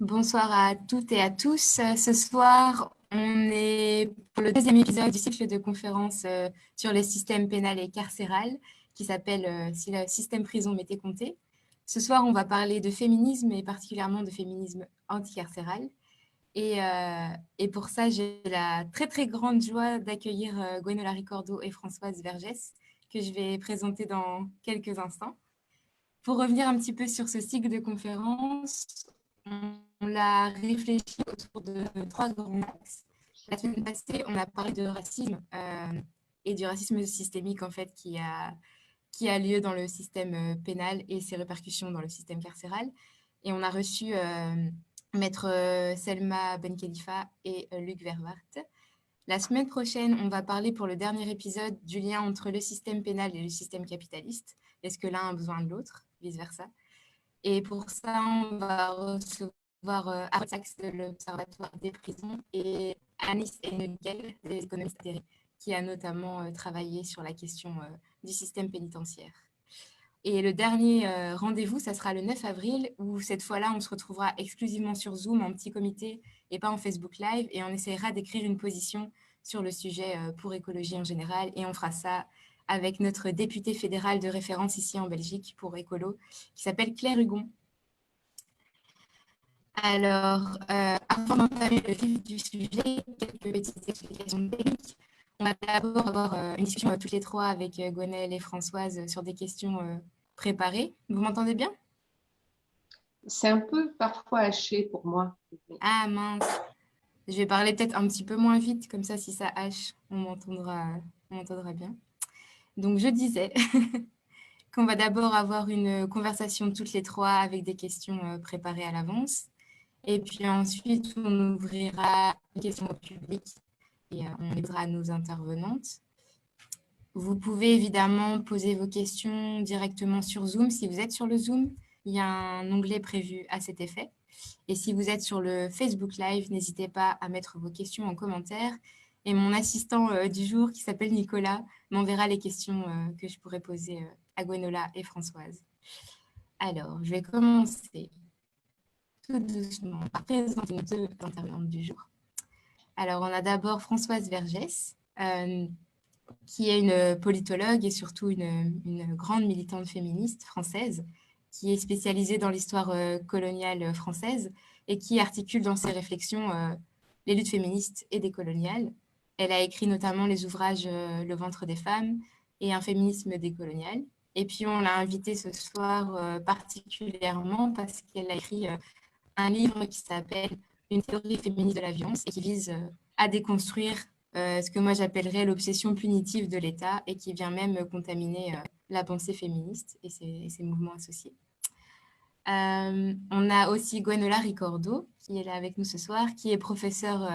Bonsoir à toutes et à tous. Ce soir, on est pour le deuxième épisode du cycle de conférences sur le système pénal et carcéral qui s'appelle Si le système prison m'était compté. Ce soir, on va parler de féminisme et particulièrement de féminisme anticarcéral. Et pour ça, j'ai la très très grande joie d'accueillir Gwenola Ricordo et Françoise Vergès que je vais présenter dans quelques instants. Pour revenir un petit peu sur ce cycle de conférences, on l'a réfléchi autour de trois grands axes. La semaine passée, on a parlé de racisme et du racisme systémique en fait qui a lieu dans le système pénal et ses répercussions dans le système carcéral. Et on a reçu Maître Selma Ben Khalifa et Luc Verwart. La semaine prochaine, on va parler pour le dernier épisode du lien entre le système pénal et le système capitaliste. Est-ce que l'un a besoin de l'autre, vice-versa? Et pour ça, on va recevoir Harold Sachs de l'Observatoire des prisons et Anis Enneguel des économistes adhérés, qui a notamment travaillé sur la question du système pénitentiaire. Et le dernier rendez-vous, ça sera le 9 avril, où cette fois-là, on se retrouvera exclusivement sur Zoom en petit comité et pas en Facebook Live, et on essaiera d'écrire une position sur le sujet pour écologie en général, et on fera ça avec notre députée fédérale de référence ici en Belgique pour écolo, qui s'appelle Claire Hugon. Alors, avant d'entamer le vif du sujet, quelques petites explications techniques. On va d'abord avoir une discussion toutes les trois avec Gwenaëlle et Françoise sur des questions préparées. Vous m'entendez bien? C'est un peu parfois haché pour moi. Ah mince, je vais parler peut-être un petit peu moins vite, comme ça si ça hache, on m'entendra bien. Donc je disais qu'on va d'abord avoir une conversation toutes les trois avec des questions préparées à l'avance. Et puis ensuite, on ouvrira les questions au public et on aidera nos intervenantes. Vous pouvez évidemment poser vos questions directement sur Zoom. Si vous êtes sur le Zoom, il y a un onglet prévu à cet effet. Et si vous êtes sur le Facebook Live, n'hésitez pas à mettre vos questions en commentaire. Et mon assistant du jour, qui s'appelle Nicolas, m'enverra les questions que je pourrais poser à Gwenola et Françoise. Alors, je vais commencer tout doucement par présenter nos deux intervenantes du jour. Alors, on a d'abord Françoise Vergès, qui est une politologue et surtout une grande militante féministe française, qui est spécialisée dans l'histoire coloniale française et qui articule dans ses réflexions les luttes féministes et décoloniales. Elle a écrit notamment les ouvrages Le ventre des femmes et Un féminisme décolonial. Et puis, on l'a invitée ce soir particulièrement parce qu'elle a écrit un livre qui s'appelle Une théorie féministe de la violence et qui vise à déconstruire ce que moi j'appellerais l'obsession punitive de l'État et qui vient même contaminer la pensée féministe et ses mouvements associés. On a aussi Gwenola Ricordo, qui est là avec nous ce soir, qui est professeure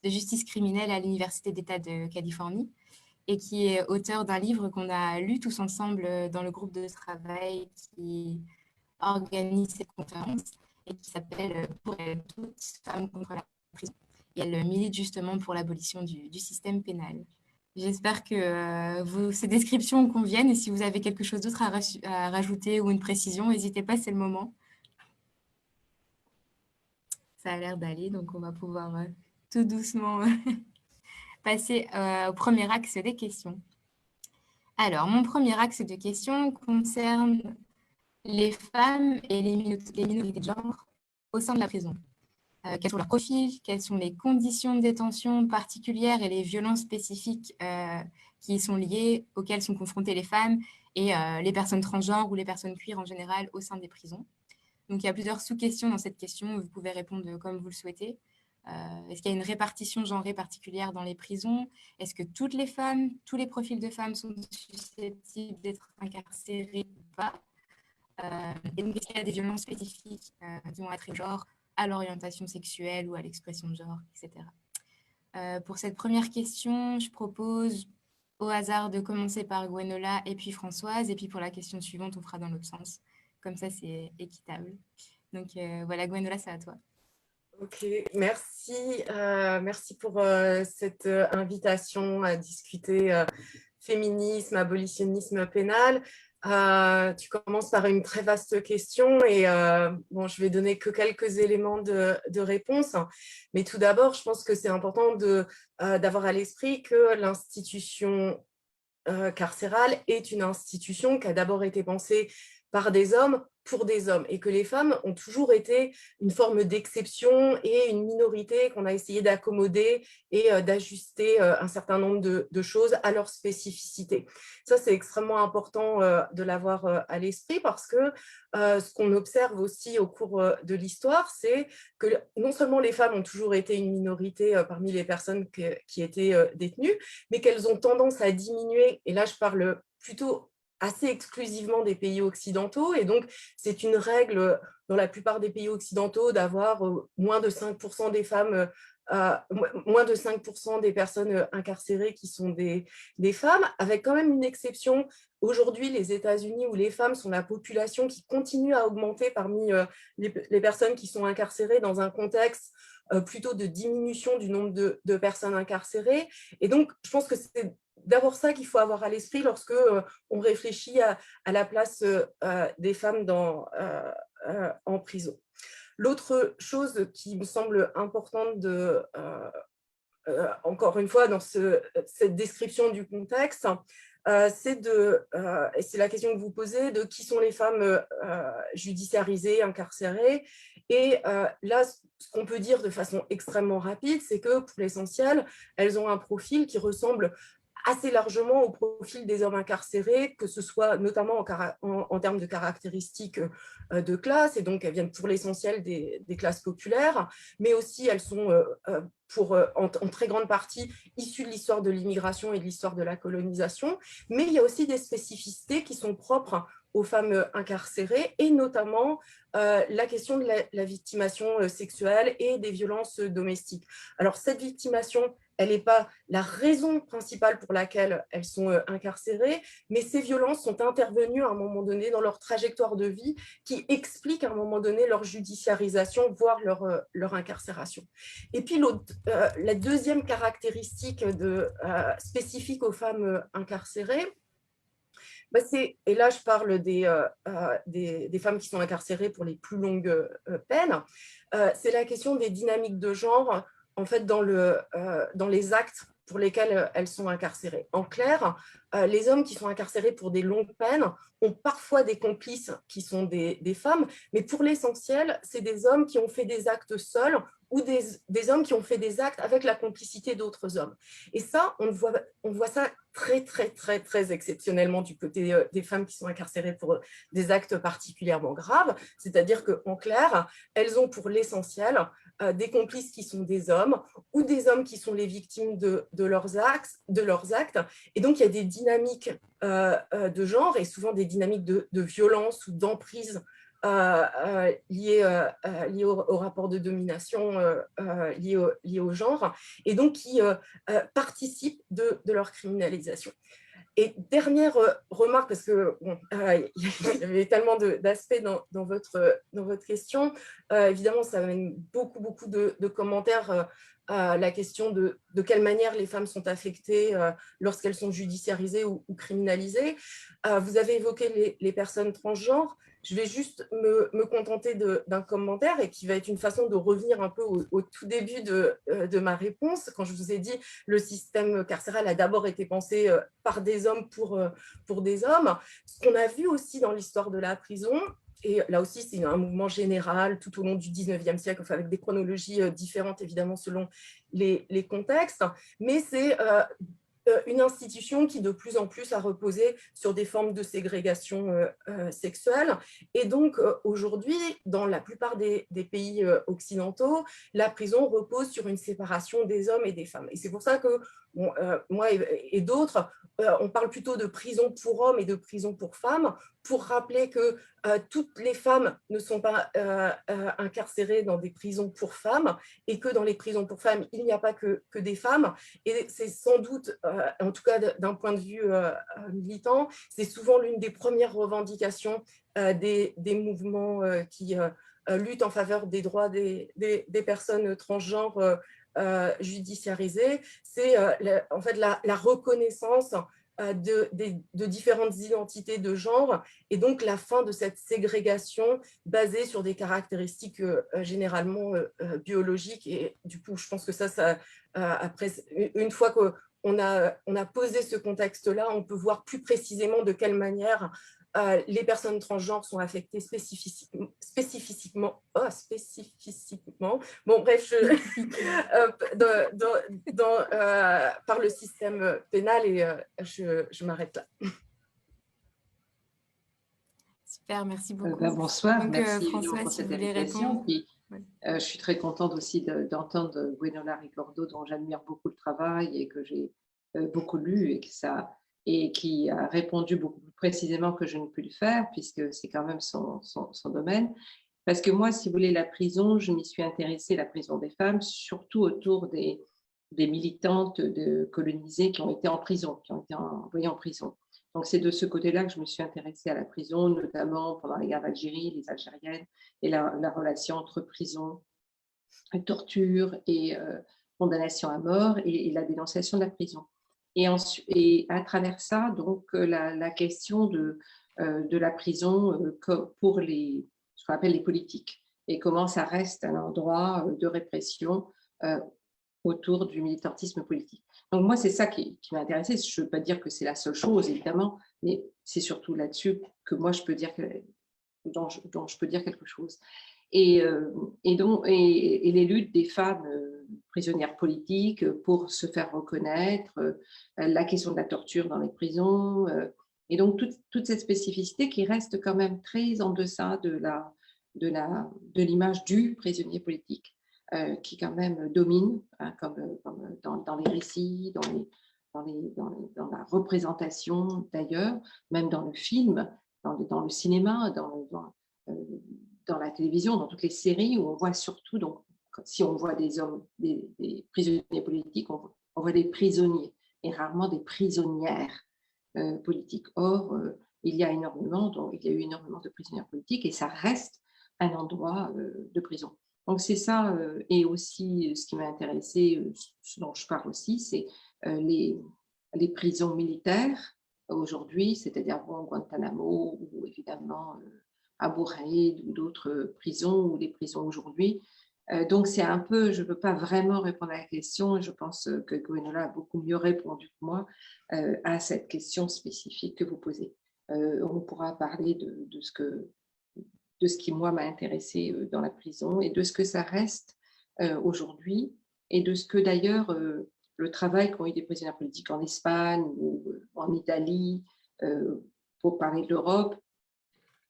de justice criminelle à l'Université d'État de Californie et qui est auteur d'un livre qu'on a lu tous ensemble dans le groupe de travail qui organise cette conférence et qui s'appelle Pour elles toutes, femmes contre la prison. Et elle milite justement pour l'abolition du système pénal. J'espère que ces descriptions conviennent et si vous avez quelque chose d'autre à rajouter ou une précision, n'hésitez pas, c'est le moment. Ça a l'air d'aller, donc on va pouvoir tout doucement passer au premier axe des questions. Alors, mon premier axe de questions concerne les femmes et les minorités de genre au sein de la prison. Quels sont leurs profils, quelles sont les conditions de détention particulières et les violences spécifiques qui y sont liées, auxquelles sont confrontées les femmes et les personnes transgenres ou les personnes queer en général au sein des prisons. Donc, il y a plusieurs sous-questions dans cette question. Vous pouvez répondre comme vous le souhaitez. Est-ce qu'il y a une répartition genrée particulière dans les prisons? Est-ce que toutes les femmes, tous les profils de femmes sont susceptibles d'être incarcérés ou pas? Et donc, est-ce qu'il y a des violences spécifiques qui vont être genre à l'orientation sexuelle ou à l'expression de genre, etc. Pour cette première question, je propose au hasard de commencer par Gwenola et puis Françoise. Et puis pour la question suivante, on fera dans l'autre sens. Comme ça, c'est équitable. Donc voilà, Gwenola, c'est à toi. Ok, merci. Merci pour cette invitation à discuter féminisme, abolitionnisme pénal. Tu commences par une très vaste question et bon, je vais donner que quelques éléments de réponse. Mais tout d'abord, je pense que c'est important d'avoir à l'esprit que l'institution carcérale est une institution qui a d'abord été pensée par des hommes pour des hommes et que les femmes ont toujours été une forme d'exception et une minorité qu'on a essayé d'accommoder et d'ajuster un certain nombre de choses à leur spécificité. Ça, c'est extrêmement important de l'avoir à l'esprit parce que ce qu'on observe aussi au cours de l'histoire, c'est que non seulement les femmes ont toujours été une minorité parmi les personnes qui étaient détenues, mais qu'elles ont tendance à diminuer, et là je parle plutôt assez exclusivement des pays occidentaux, et donc c'est une règle dans la plupart des pays occidentaux d'avoir moins de 5% des femmes, moins de 5% des personnes incarcérées qui sont des femmes, avec quand même une exception. Aujourd'hui, les États-Unis, où les femmes sont la population qui continue à augmenter parmi les personnes qui sont incarcérées dans un contexte plutôt de diminution du nombre de personnes incarcérées. Et donc, je pense que c'est d'abord ça qu'il faut avoir à l'esprit lorsque on réfléchit à la place des femmes en prison. L'autre chose qui me semble importante encore une fois dans cette description du contexte, c'est et c'est la question que vous posez, de qui sont les femmes judiciarisées, incarcérées. Et là, ce qu'on peut dire de façon extrêmement rapide, c'est que pour l'essentiel, elles ont un profil qui ressemble assez largement au profil des hommes incarcérés, que ce soit notamment en termes de caractéristiques de classe, et donc elles viennent pour l'essentiel des classes populaires, mais aussi elles sont en très grande partie issues de l'histoire de l'immigration et de l'histoire de la colonisation, mais il y a aussi des spécificités qui sont propres aux femmes incarcérées, et notamment la question de la victimation sexuelle et des violences domestiques. Alors cette victimation, elle n'est pas la raison principale pour laquelle elles sont incarcérées, mais ces violences sont intervenues à un moment donné dans leur trajectoire de vie qui expliquent à un moment donné leur judiciarisation, voire leur incarcération. Et puis la deuxième caractéristique spécifique aux femmes incarcérées, et là je parle des femmes qui sont incarcérées pour les plus longues peines, c'est la question des dynamiques de genre en fait dans les actes pour lesquels elles sont incarcérées. En clair, les hommes qui sont incarcérés pour des longues peines ont parfois des complices qui sont des femmes, mais pour l'essentiel, c'est des hommes qui ont fait des actes seuls ou des hommes qui ont fait des actes avec la complicité d'autres hommes. Et ça, on voit ça très, très, très, très exceptionnellement du côté des femmes qui sont incarcérées pour des actes particulièrement graves, c'est-à-dire qu'en clair, elles ont pour l'essentiel des complices qui sont des hommes ou des hommes qui sont les victimes de leurs actes. Et donc, il y a des dynamiques de genre et souvent des dynamiques de violence ou d'emprise liées au rapport de domination lié au genre, et donc qui participent de leur criminalisation. Et dernière remarque, parce que il y avait tellement d'aspects dans votre question, évidemment, ça amène beaucoup de commentaires à la question de quelle manière les femmes sont affectées lorsqu'elles sont judiciarisées ou criminalisées. Vous avez évoqué les personnes transgenres. Je vais juste me contenter d'un commentaire et qui va être une façon de revenir un peu au tout début de ma réponse. Quand je vous ai dit le système carcéral a d'abord été pensé par des hommes pour des hommes. Ce qu'on a vu aussi dans l'histoire de la prison, et là aussi c'est un mouvement général tout au long du 19e siècle, enfin avec des chronologies différentes évidemment selon les contextes, mais c'est une institution qui de plus en plus a reposé sur des formes de ségrégation sexuelle. Et donc aujourd'hui, dans la plupart des pays occidentaux, la prison repose sur une séparation des hommes et des femmes. Et c'est pour ça que moi et d'autres, on parle plutôt de prison pour hommes et de prison pour femmes, pour rappeler que toutes les femmes ne sont pas incarcérées dans des prisons pour femmes, et que dans les prisons pour femmes, il n'y a pas que des femmes. Et c'est sans doute, en tout cas d'un point de vue militant, c'est souvent l'une des premières revendications des mouvements qui luttent en faveur des droits des personnes transgenres judiciarisées. C'est en fait la reconnaissance de différentes identités de genre, et donc la fin de cette ségrégation basée sur des caractéristiques généralement biologiques. Et du coup, je pense que après, une fois qu'on a posé ce contexte-là, on peut voir plus précisément de quelle manière les personnes transgenres sont affectées spécifiquement. Bon, bref, par le système pénal, et je m'arrête là. Super, merci beaucoup. Bonsoir, donc, merci François, pour si cette vous voulez invitation. répondre. Puis, je suis très contente aussi d'entendre Gwenola Ricordo, dont j'admire beaucoup le travail et que j'ai beaucoup lu, et qui a répondu beaucoup plus précisément que je ne peux le faire, puisque c'est quand même son domaine. Parce que moi, si vous voulez, la prison, je m'y suis intéressée, la prison des femmes, surtout autour des militantes colonisées qui ont été en prison, qui ont été envoyées en prison. Donc, c'est de ce côté-là que je me suis intéressée à la prison, notamment pendant la guerre d'Algérie, les Algériennes, et la relation entre prison, torture et condamnation à mort, et la dénonciation de la prison. Et à travers ça, donc, la question de la prison pour ce qu'on appelle les politiques, et comment ça reste un endroit de répression autour du militantisme politique. Donc moi, c'est ça qui m'a intéressée. Je ne veux pas dire que c'est la seule chose, évidemment, mais c'est surtout là-dessus que moi, je peux dire dont je peux dire quelque chose. Et les luttes des femmes prisonnières politiques pour se faire reconnaître, la question de la torture dans les prisons, et donc toute cette spécificité qui reste quand même très en deçà de l'image du prisonnier politique, qui quand même domine, hein, comme dans les récits, dans la représentation d'ailleurs, même dans le film, dans le cinéma, dans la télévision, dans toutes les séries, où on voit surtout, donc, si on voit des hommes, des prisonniers politiques, on voit des prisonniers et rarement des prisonnières politiques. Or, il y a eu énormément de prisonnières politiques, et ça reste un endroit de prison. Donc c'est ça, et aussi ce qui m'a intéressée, ce dont je parle aussi, c'est les prisons militaires aujourd'hui, c'est-à-dire Guantanamo, ou évidemment Abu Ghraib, ou d'autres prisons, ou les prisons aujourd'hui. Donc c'est un peu, je ne peux pas vraiment répondre à la question, et je pense que Gwenola a beaucoup mieux répondu que moi à cette question spécifique que vous posez. On pourra parler de ce qui, moi, m'a intéressée dans la prison, et de ce que ça reste aujourd'hui, et de ce que, d'ailleurs, le travail qu'ont eu des prisonniers politiques en Espagne ou en Italie, pour parler de l'Europe,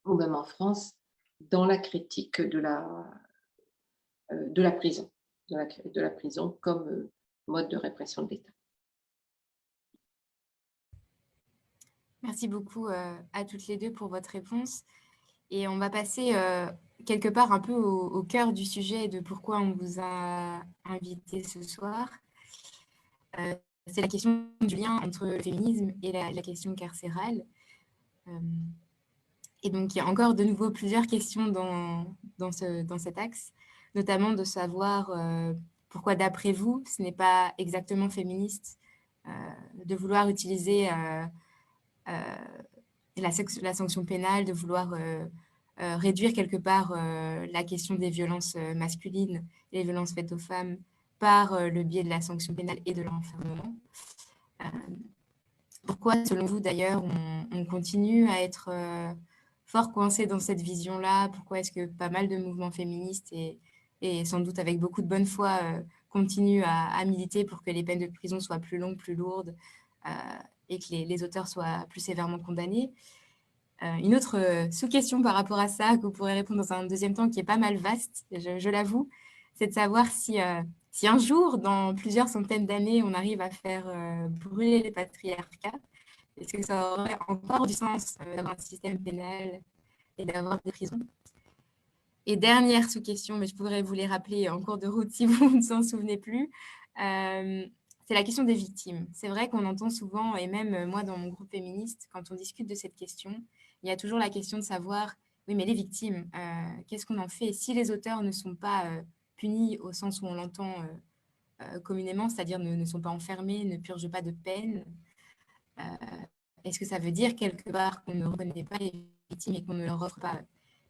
ou même en France, dans la critique de la prison, de la prison comme mode de répression de l'État. Merci beaucoup à toutes les deux pour votre réponse. Et on va passer quelque part un peu au cœur du sujet et de pourquoi on vous a invité ce soir. C'est la question du lien entre le féminisme et la question carcérale. Et donc, il y a encore de nouveau plusieurs questions dans cet axe, notamment de savoir pourquoi, d'après vous, ce n'est pas exactement féministe de vouloir utiliser la sanction pénale, de vouloir réduire quelque part la question des violences masculines et les violences faites aux femmes par le biais de la sanction pénale et de l'enfermement. Pourquoi, selon vous, d'ailleurs, on continue à être fort coincé dans cette vision-là? Pourquoi est-ce que pas mal de mouvements féministes et sans doute avec beaucoup de bonne foi continuent à militer pour que les peines de prison soient plus longues, plus lourdes et que les auteurs soient plus sévèrement condamnés? Une autre sous-question par rapport à ça, que vous pourrez répondre dans un deuxième temps, qui est pas mal vaste, je l'avoue, c'est de savoir si un jour, dans plusieurs centaines d'années, on arrive à faire brûler les patriarcats, est-ce que ça aurait encore du sens d'avoir un système pénal et d'avoir des prisons? Et dernière sous-question, mais je pourrais vous les rappeler en cours de route si vous ne s'en souvenez plus, c'est la question des victimes. C'est vrai qu'on entend souvent, et même moi dans mon groupe féministe, quand on discute de cette question, il y a toujours la question de savoir, oui, mais les victimes, qu'est-ce qu'on en fait? Si les auteurs ne sont pas punis au sens où on l'entend communément, c'est-à-dire ne sont pas enfermés, ne purgent pas de peine, est-ce que ça veut dire quelque part qu'on ne reconnaît pas les victimes et qu'on ne leur offre pas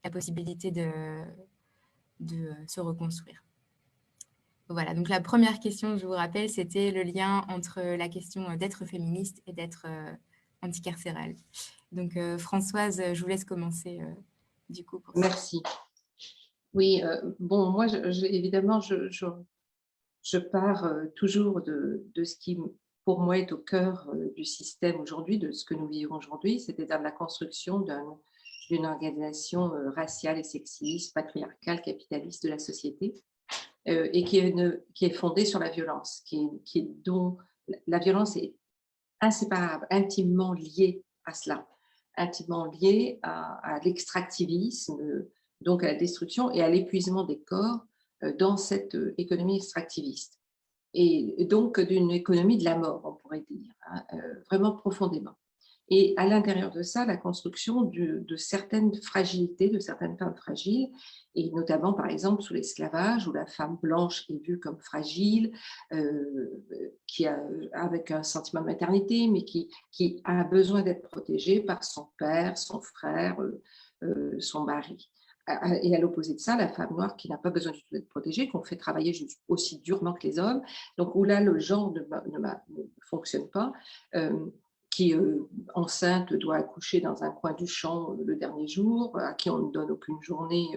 la possibilité de se reconstruire? Voilà, donc la première question, je vous rappelle, c'était le lien entre la question d'être féministe et d'être anticarcérale. Donc Françoise, je vous laisse commencer du coup. Merci. Oui, bon, moi, évidemment, je pars toujours de ce qui, pour moi, est au cœur du système aujourd'hui, de ce que nous vivons aujourd'hui, c'est-à-dire la construction d'une organisation raciale et sexiste, patriarcale, capitaliste de la société, et qui est fondée sur la violence, dont la violence est inséparable, intimement liée à cela, intimement liée à l'extractivisme, donc à la destruction et à l'épuisement des corps dans cette économie extractiviste. Et donc d'une économie de la mort, on pourrait dire, hein, vraiment profondément. Et à l'intérieur de ça, la construction de certaines fragilités, de certaines femmes fragiles, et notamment par exemple sous l'esclavage, où la femme blanche est vue comme fragile, avec un sentiment de maternité, mais qui a besoin d'être protégée par son père, son frère, son mari. Et à l'opposé de ça, la femme noire qui n'a pas besoin du tout d'être protégée, qu'on fait travailler aussi durement que les hommes, donc où là le genre ne fonctionne pas, qui, enceinte, doit accoucher dans un coin du champ le dernier jour, à qui on ne donne aucune journée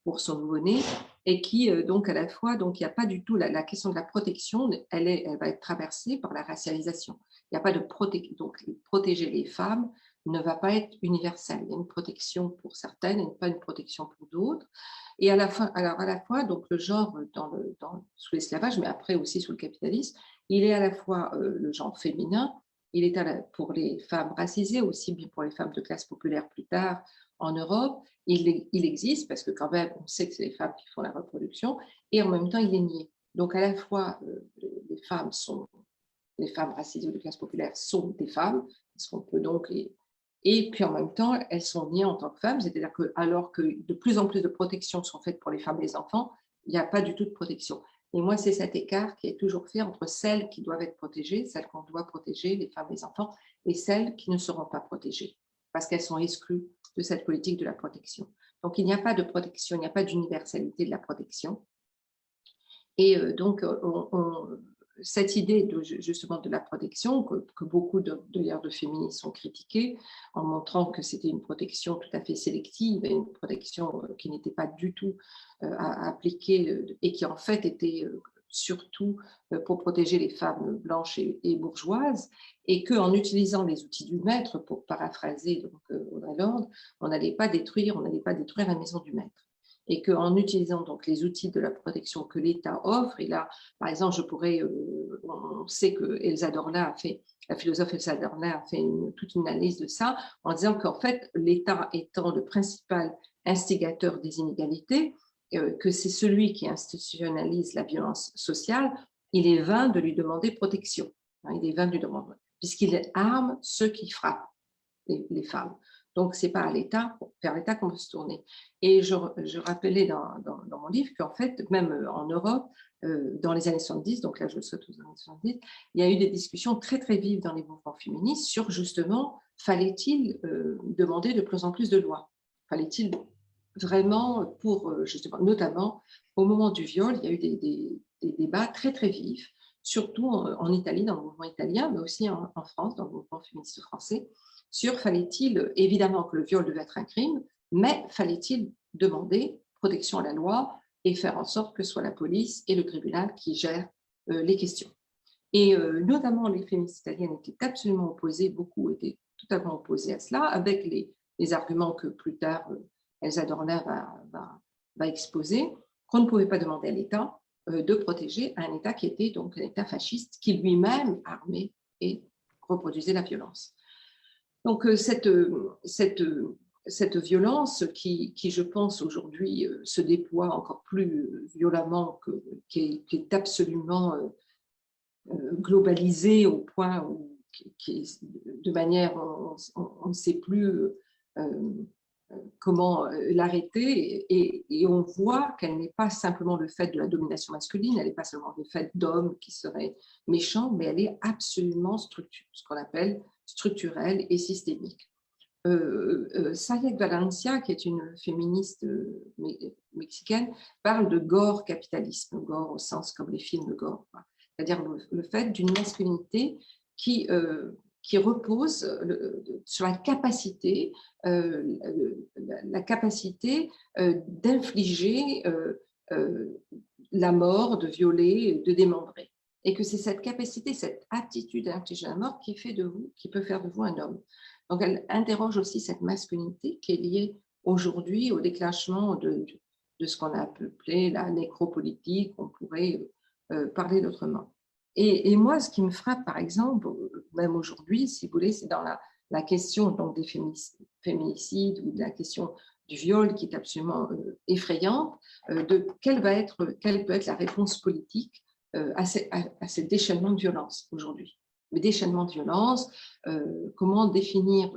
pour son nouveau-né, et qui, donc, à la fois, donc, il n'y a pas du tout la question de la protection, elle va être traversée par la racialisation. Il n'y a pas de protection. Donc, protéger les femmes ne va pas être universel. Il y a une protection pour certaines et pas une protection pour d'autres. Et à la fois, donc, le genre sous l'esclavage, mais après aussi sous le capitalisme, il est à la fois le genre féminin, il est pour les femmes racisées, aussi bien pour les femmes de classe populaire plus tard en Europe. Il existe parce que quand même, on sait que c'est les femmes qui font la reproduction, et en même temps, il est nié. Donc à la fois, les femmes racisées ou de classe populaire sont des femmes, parce qu'on peut donc et puis en même temps, elles sont niées en tant que femmes, c'est-à-dire que alors que de plus en plus de protections sont faites pour les femmes et les enfants, il n'y a pas du tout de protection. Et moi, c'est cet écart qui est toujours fait entre celles qui doivent être protégées, celles qu'on doit protéger, les femmes et les enfants, et celles qui ne seront pas protégées, parce qu'elles sont exclues de cette politique de la protection. Donc, il n'y a pas de protection, il n'y a pas d'universalité de la protection. Et donc, cette idée justement de la protection, que beaucoup de féministes ont critiquée, en montrant que c'était une protection tout à fait sélective, et une protection qui n'était pas du tout à appliquer, et qui en fait était surtout pour protéger les femmes blanches et bourgeoises, et qu'en utilisant les outils du maître, pour paraphraser donc, Audre Lorde, on n'allait pas détruire la maison du maître. Et qu'en utilisant donc les outils de la protection que l'État offre, et là, par exemple, on sait que la philosophe Elsa Dorna a fait toute une analyse de ça, en disant qu'en fait, l'État étant le principal instigateur des inégalités, que c'est celui qui institutionnalise la violence sociale, il est vain de lui demander protection. Il est vain de lui demander, puisqu'il arme ceux qui frappent les femmes. Donc, ce n'est pas vers l'État qu'on veut se tourner. Et je rappelais dans mon livre qu'en fait, même en Europe, dans les années 70, donc là je saute aux années 70, il y a eu des discussions très très vives dans les mouvements féministes sur justement, fallait-il demander de plus en plus de lois? Fallait-il vraiment, pour justement, notamment au moment du viol, il y a eu des débats très très vifs, surtout en Italie, dans le mouvement italien, mais aussi en France, dans le mouvement féministe français, sur fallait-il, évidemment que le viol devait être un crime, mais fallait-il demander protection à la loi et faire en sorte que ce soit la police et le tribunal qui gèrent les questions. Et notamment les féministes italiennes étaient absolument opposées, beaucoup étaient totalement opposées à cela, avec les arguments que plus tard Elsa Dorna va exposer, qu'on ne pouvait pas demander à l'État de protéger un État qui était donc un État fasciste, qui lui-même armait et reproduisait la violence. Donc, cette violence qui, je pense, aujourd'hui se déploie encore plus violemment, qui est absolument globalisée au point où, de manière, on ne sait plus comment l'arrêter, et on voit qu'elle n'est pas simplement le fait de la domination masculine, elle n'est pas seulement le fait d'hommes qui seraient méchants, mais elle est absolument structurée, ce qu'on appelle structurelle et systémique. Sayek Valencia, qui est une féministe mexicaine, parle de gore capitalisme, gore au sens comme les films de gore, c'est-à-dire le fait d'une masculinité qui repose sur la capacité d'infliger la mort, de violer, de démembrer. Et que c'est cette capacité, cette aptitude à infliger la mort qui peut faire de vous un homme. Donc, elle interroge aussi cette masculinité qui est liée aujourd'hui au déclenchement de ce qu'on a appelé la nécropolitique, on pourrait parler d'autrement. Et moi, ce qui me frappe, par exemple, même aujourd'hui, si vous voulez, c'est dans la question donc, des féminicides ou de la question du viol qui est absolument effrayante, de quelle peut être la réponse politique à ces déchaînements de violence aujourd'hui. Le déchaînement de violence, comment définir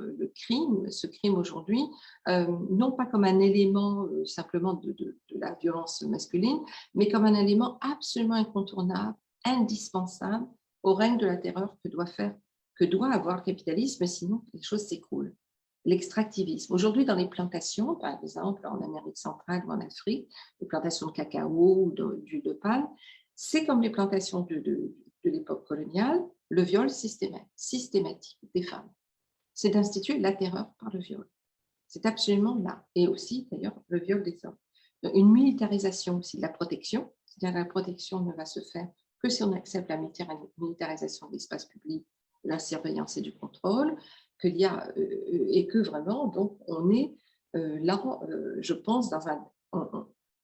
ce crime aujourd'hui, non pas comme un élément simplement de la violence masculine, mais comme un élément absolument incontournable, indispensable au règne de la terreur que doit avoir le capitalisme, sinon les choses s'écroulent. L'extractivisme. Aujourd'hui, dans les plantations, par exemple en Amérique centrale ou en Afrique, les plantations de cacao ou d'huile de palme, c'est comme les plantations de l'époque coloniale, le viol systématique des femmes. C'est d'instituer la terreur par le viol. C'est absolument là. Et aussi, d'ailleurs, le viol des hommes. Une militarisation aussi de la protection, c'est-à-dire que la protection ne va se faire que si on accepte la militarisation de l'espace public, de la surveillance et du contrôle, et que vraiment, donc, on est là, je pense,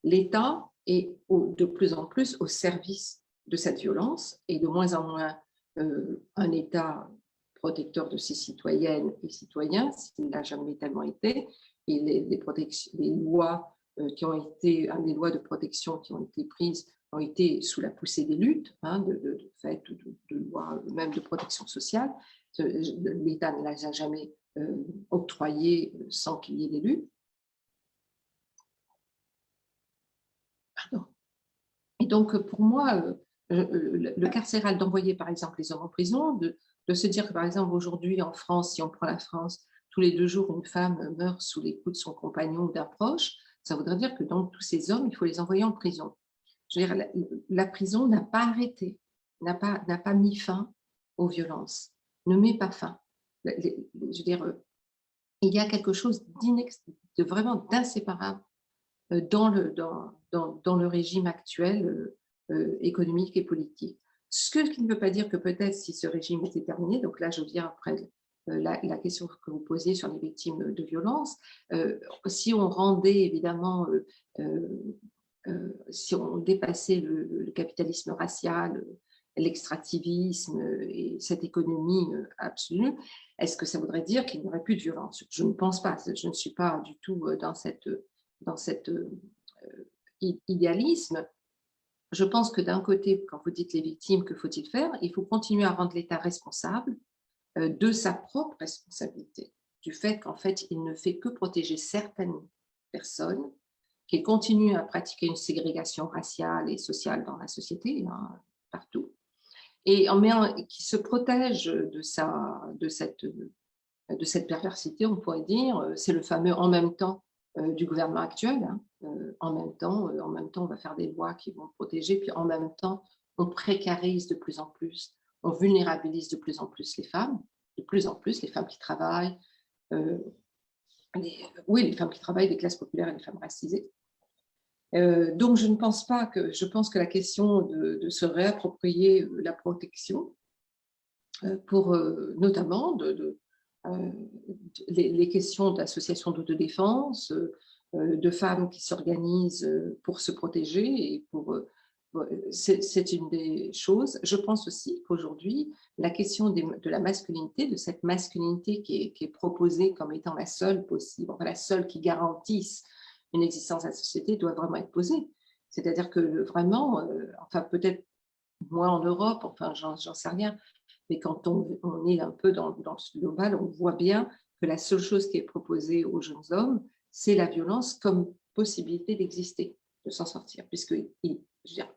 l'État est de plus en plus au service de cette violence et de moins en moins un État protecteur de ses citoyennes et citoyens, s'il n'a jamais tellement été, et les lois les lois de protection qui ont été prises ont été sous la poussée des luttes, de fait, de lois même de protection sociale. L'État ne les a jamais octroyées sans qu'il y ait des luttes. Pardon. Et donc, pour moi, le carcéral d'envoyer, par exemple, les hommes en prison, de se dire que, par exemple, aujourd'hui, en France, si on prend la France, tous les 2 jours, une femme meurt sous les coups de son compagnon ou d'un proche, ça voudrait dire que donc tous ces hommes, il faut les envoyer en prison. Je veux dire, la prison n'a pas arrêté, n'a pas mis fin aux violences, ne met pas fin. Je veux dire, il y a quelque chose de vraiment d'inséparable dans le régime actuel économique et politique. Ce qui ne veut pas dire que peut-être si ce régime était terminé, donc là je viens après la question que vous posiez sur les victimes de violences, si on rendait évidemment, si on dépassait le capitalisme racial, l'extractivisme et cette économie absolue, est-ce que ça voudrait dire qu'il n'y aurait plus de violence? Je ne pense pas, je ne suis pas du tout dans cet idéalisme. Je pense que d'un côté, quand vous dites les victimes, que faut-il faire? Il faut continuer à rendre l'État responsable de sa propre responsabilité, du fait qu'en fait, il ne fait que protéger certaines personnes, qu'il continue à pratiquer une ségrégation raciale et sociale dans la société, partout, et qui se protège de cette perversité, on pourrait dire. C'est le fameux « en même temps » du gouvernement actuel. En même temps, on va faire des lois qui vont protéger, puis en même temps, on précarise de plus en plus, on vulnérabilise de plus en plus les femmes qui travaillent, les femmes qui travaillent des classes populaires et les femmes racisées. Donc, je pense que la question de se réapproprier la protection, pour notamment les questions d'associations d'autodéfense, de femmes qui s'organisent pour se protéger et c'est une des choses. Je pense aussi qu'aujourd'hui, la question de la masculinité, de cette masculinité qui est proposée comme étant la seule possible, enfin la seule qui garantisse une existence à la société, doit vraiment être posée. C'est-à-dire que vraiment, enfin peut-être moins en Europe, enfin j'en sais rien, mais quand on est un peu dans ce global, on voit bien que la seule chose qui est proposée aux jeunes hommes, c'est la violence comme possibilité d'exister, de s'en sortir, puisque je veux dire,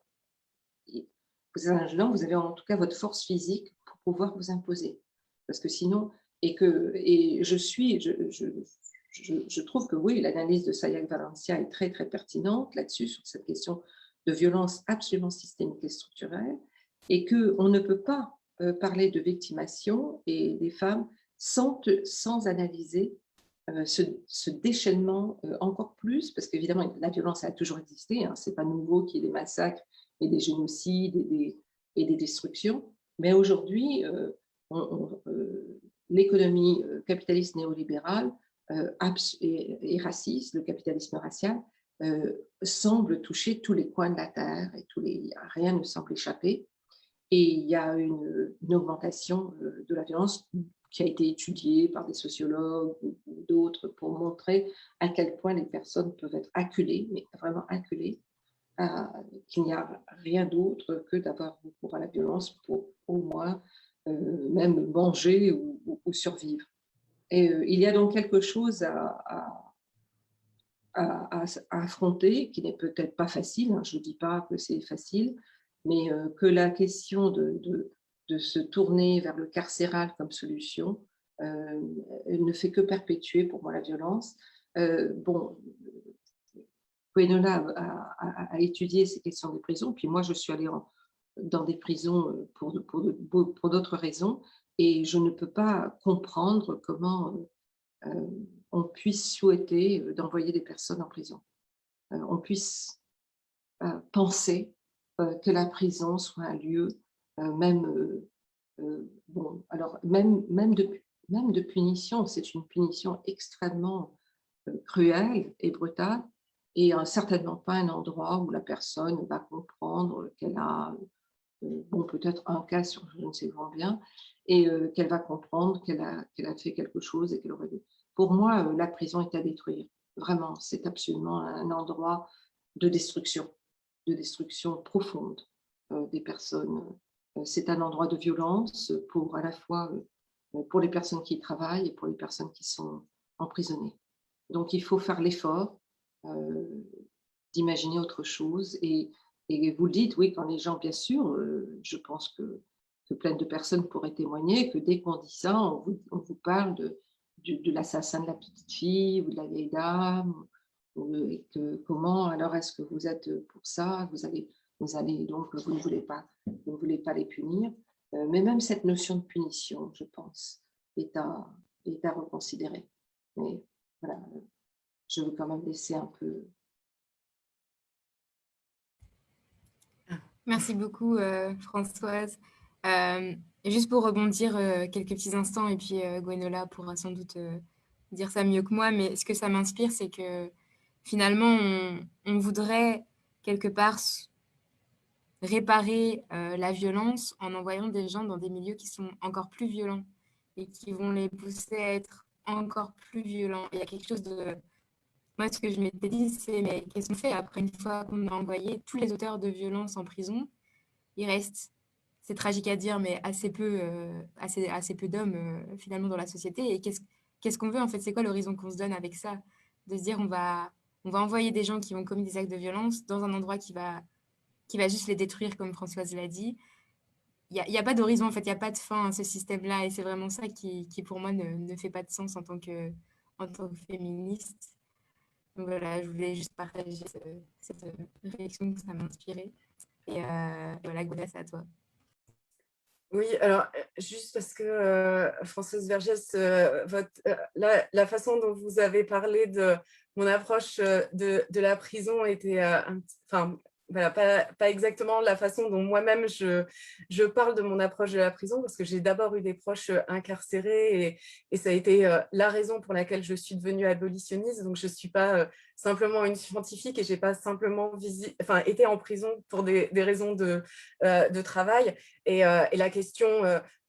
vous êtes un jeune homme, vous avez en tout cas votre force physique pour pouvoir vous imposer. parce que sinon, et je trouve que oui, l'analyse de Sayak Valencia est très, très pertinente là-dessus, sur cette question de violence absolument systémique et structurelle, et qu'on ne peut pas parler de victimation et des femmes sans analyser ce déchaînement encore plus, parce qu'évidemment, la violence a toujours existé, hein, ce n'est pas nouveau qu'il y ait des massacres et des génocides et des destructions, mais aujourd'hui, l'économie capitaliste néolibérale et raciste, le capitalisme racial, semble toucher tous les coins de la terre et rien ne semble échapper. Et il y a une augmentation de la violence qui a été étudiée par des sociologues ou d'autres pour montrer à quel point les personnes peuvent être acculées, mais vraiment acculées, qu'il n'y a rien d'autre que d'avoir recours à la violence pour au moins même manger ou survivre. Et il y a donc quelque chose à affronter, qui n'est peut-être pas facile, hein, je ne dis pas que c'est facile, mais que la question de se tourner vers le carcéral comme solution ne fait que perpétuer pour moi la violence. Bon, Gwenola a étudié ces questions des prisons, puis moi je suis allée dans des prisons pour d'autres raisons, et je ne peux pas comprendre comment on puisse souhaiter d'envoyer des personnes en prison. On puisse penser que la prison soit un lieu bon, alors même de punition, c'est une punition extrêmement cruelle et brutale, et certainement pas un endroit où la personne va comprendre qu'elle a, bon, peut-être un cas sur je ne sais combien, et qu'elle va comprendre qu'elle a fait quelque chose et qu'elle aurait dû. Pour moi, la prison est à détruire. Vraiment, c'est absolument un endroit de destruction profonde des personnes. C'est un endroit de violence pour à la fois pour les personnes qui y travaillent et pour les personnes qui sont emprisonnées. Donc, il faut faire l'effort d'imaginer autre chose. Et vous le dites, oui, quand les gens, bien sûr, je pense que plein de personnes pourraient témoigner que dès qu'on dit ça, on vous parle de l'assassin de la petite fille ou de la vieille dame. Et comment, alors est-ce que vous êtes pour ça, vous allez donc, vous ne voulez pas les punir. Mais même cette notion de punition, je pense, est à reconsidérer. Mais voilà, je veux quand même laisser un peu. Merci beaucoup, Françoise. Juste pour rebondir quelques petits instants, et puis Gwenola pourra sans doute dire ça mieux que moi, mais ce que ça m'inspire, c'est que finalement, on voudrait quelque part réparer la violence en envoyant des gens dans des milieux qui sont encore plus violents et qui vont les pousser à être encore plus violents. Il y a quelque chose de... Moi, ce que je m'étais dit, c'est mais qu'est-ce qu'on fait après une fois qu'on a envoyé tous les auteurs de violence en prison? Il reste, c'est tragique à dire, mais assez peu d'hommes finalement dans la société. Et qu'est-ce qu'on veut en fait? C'est quoi l'horizon qu'on se donne avec ça? De se dire on va envoyer des gens qui vont commettre des actes de violence dans un endroit qui va juste les détruire, comme Françoise l'a dit. Il y a pas d'horizon, en fait, il n'y a pas de fin à ce système-là. Et c'est vraiment ça qui pour moi, ne fait pas de sens en tant que féministe. Donc voilà, je voulais juste partager cette réflexion que ça m'a inspirée. Et voilà, Gwenola, c'est à toi. Oui, alors juste parce que Françoise Vergès, la façon dont vous avez parlé de mon approche de la prison était enfin, voilà, pas exactement la façon dont moi-même je parle de mon approche de la prison, parce que j'ai d'abord eu des proches incarcérés et ça a été la raison pour laquelle je suis devenue abolitionniste. Donc je ne suis pas simplement une scientifique et je n'ai pas simplement été en prison pour des raisons de travail. Et la question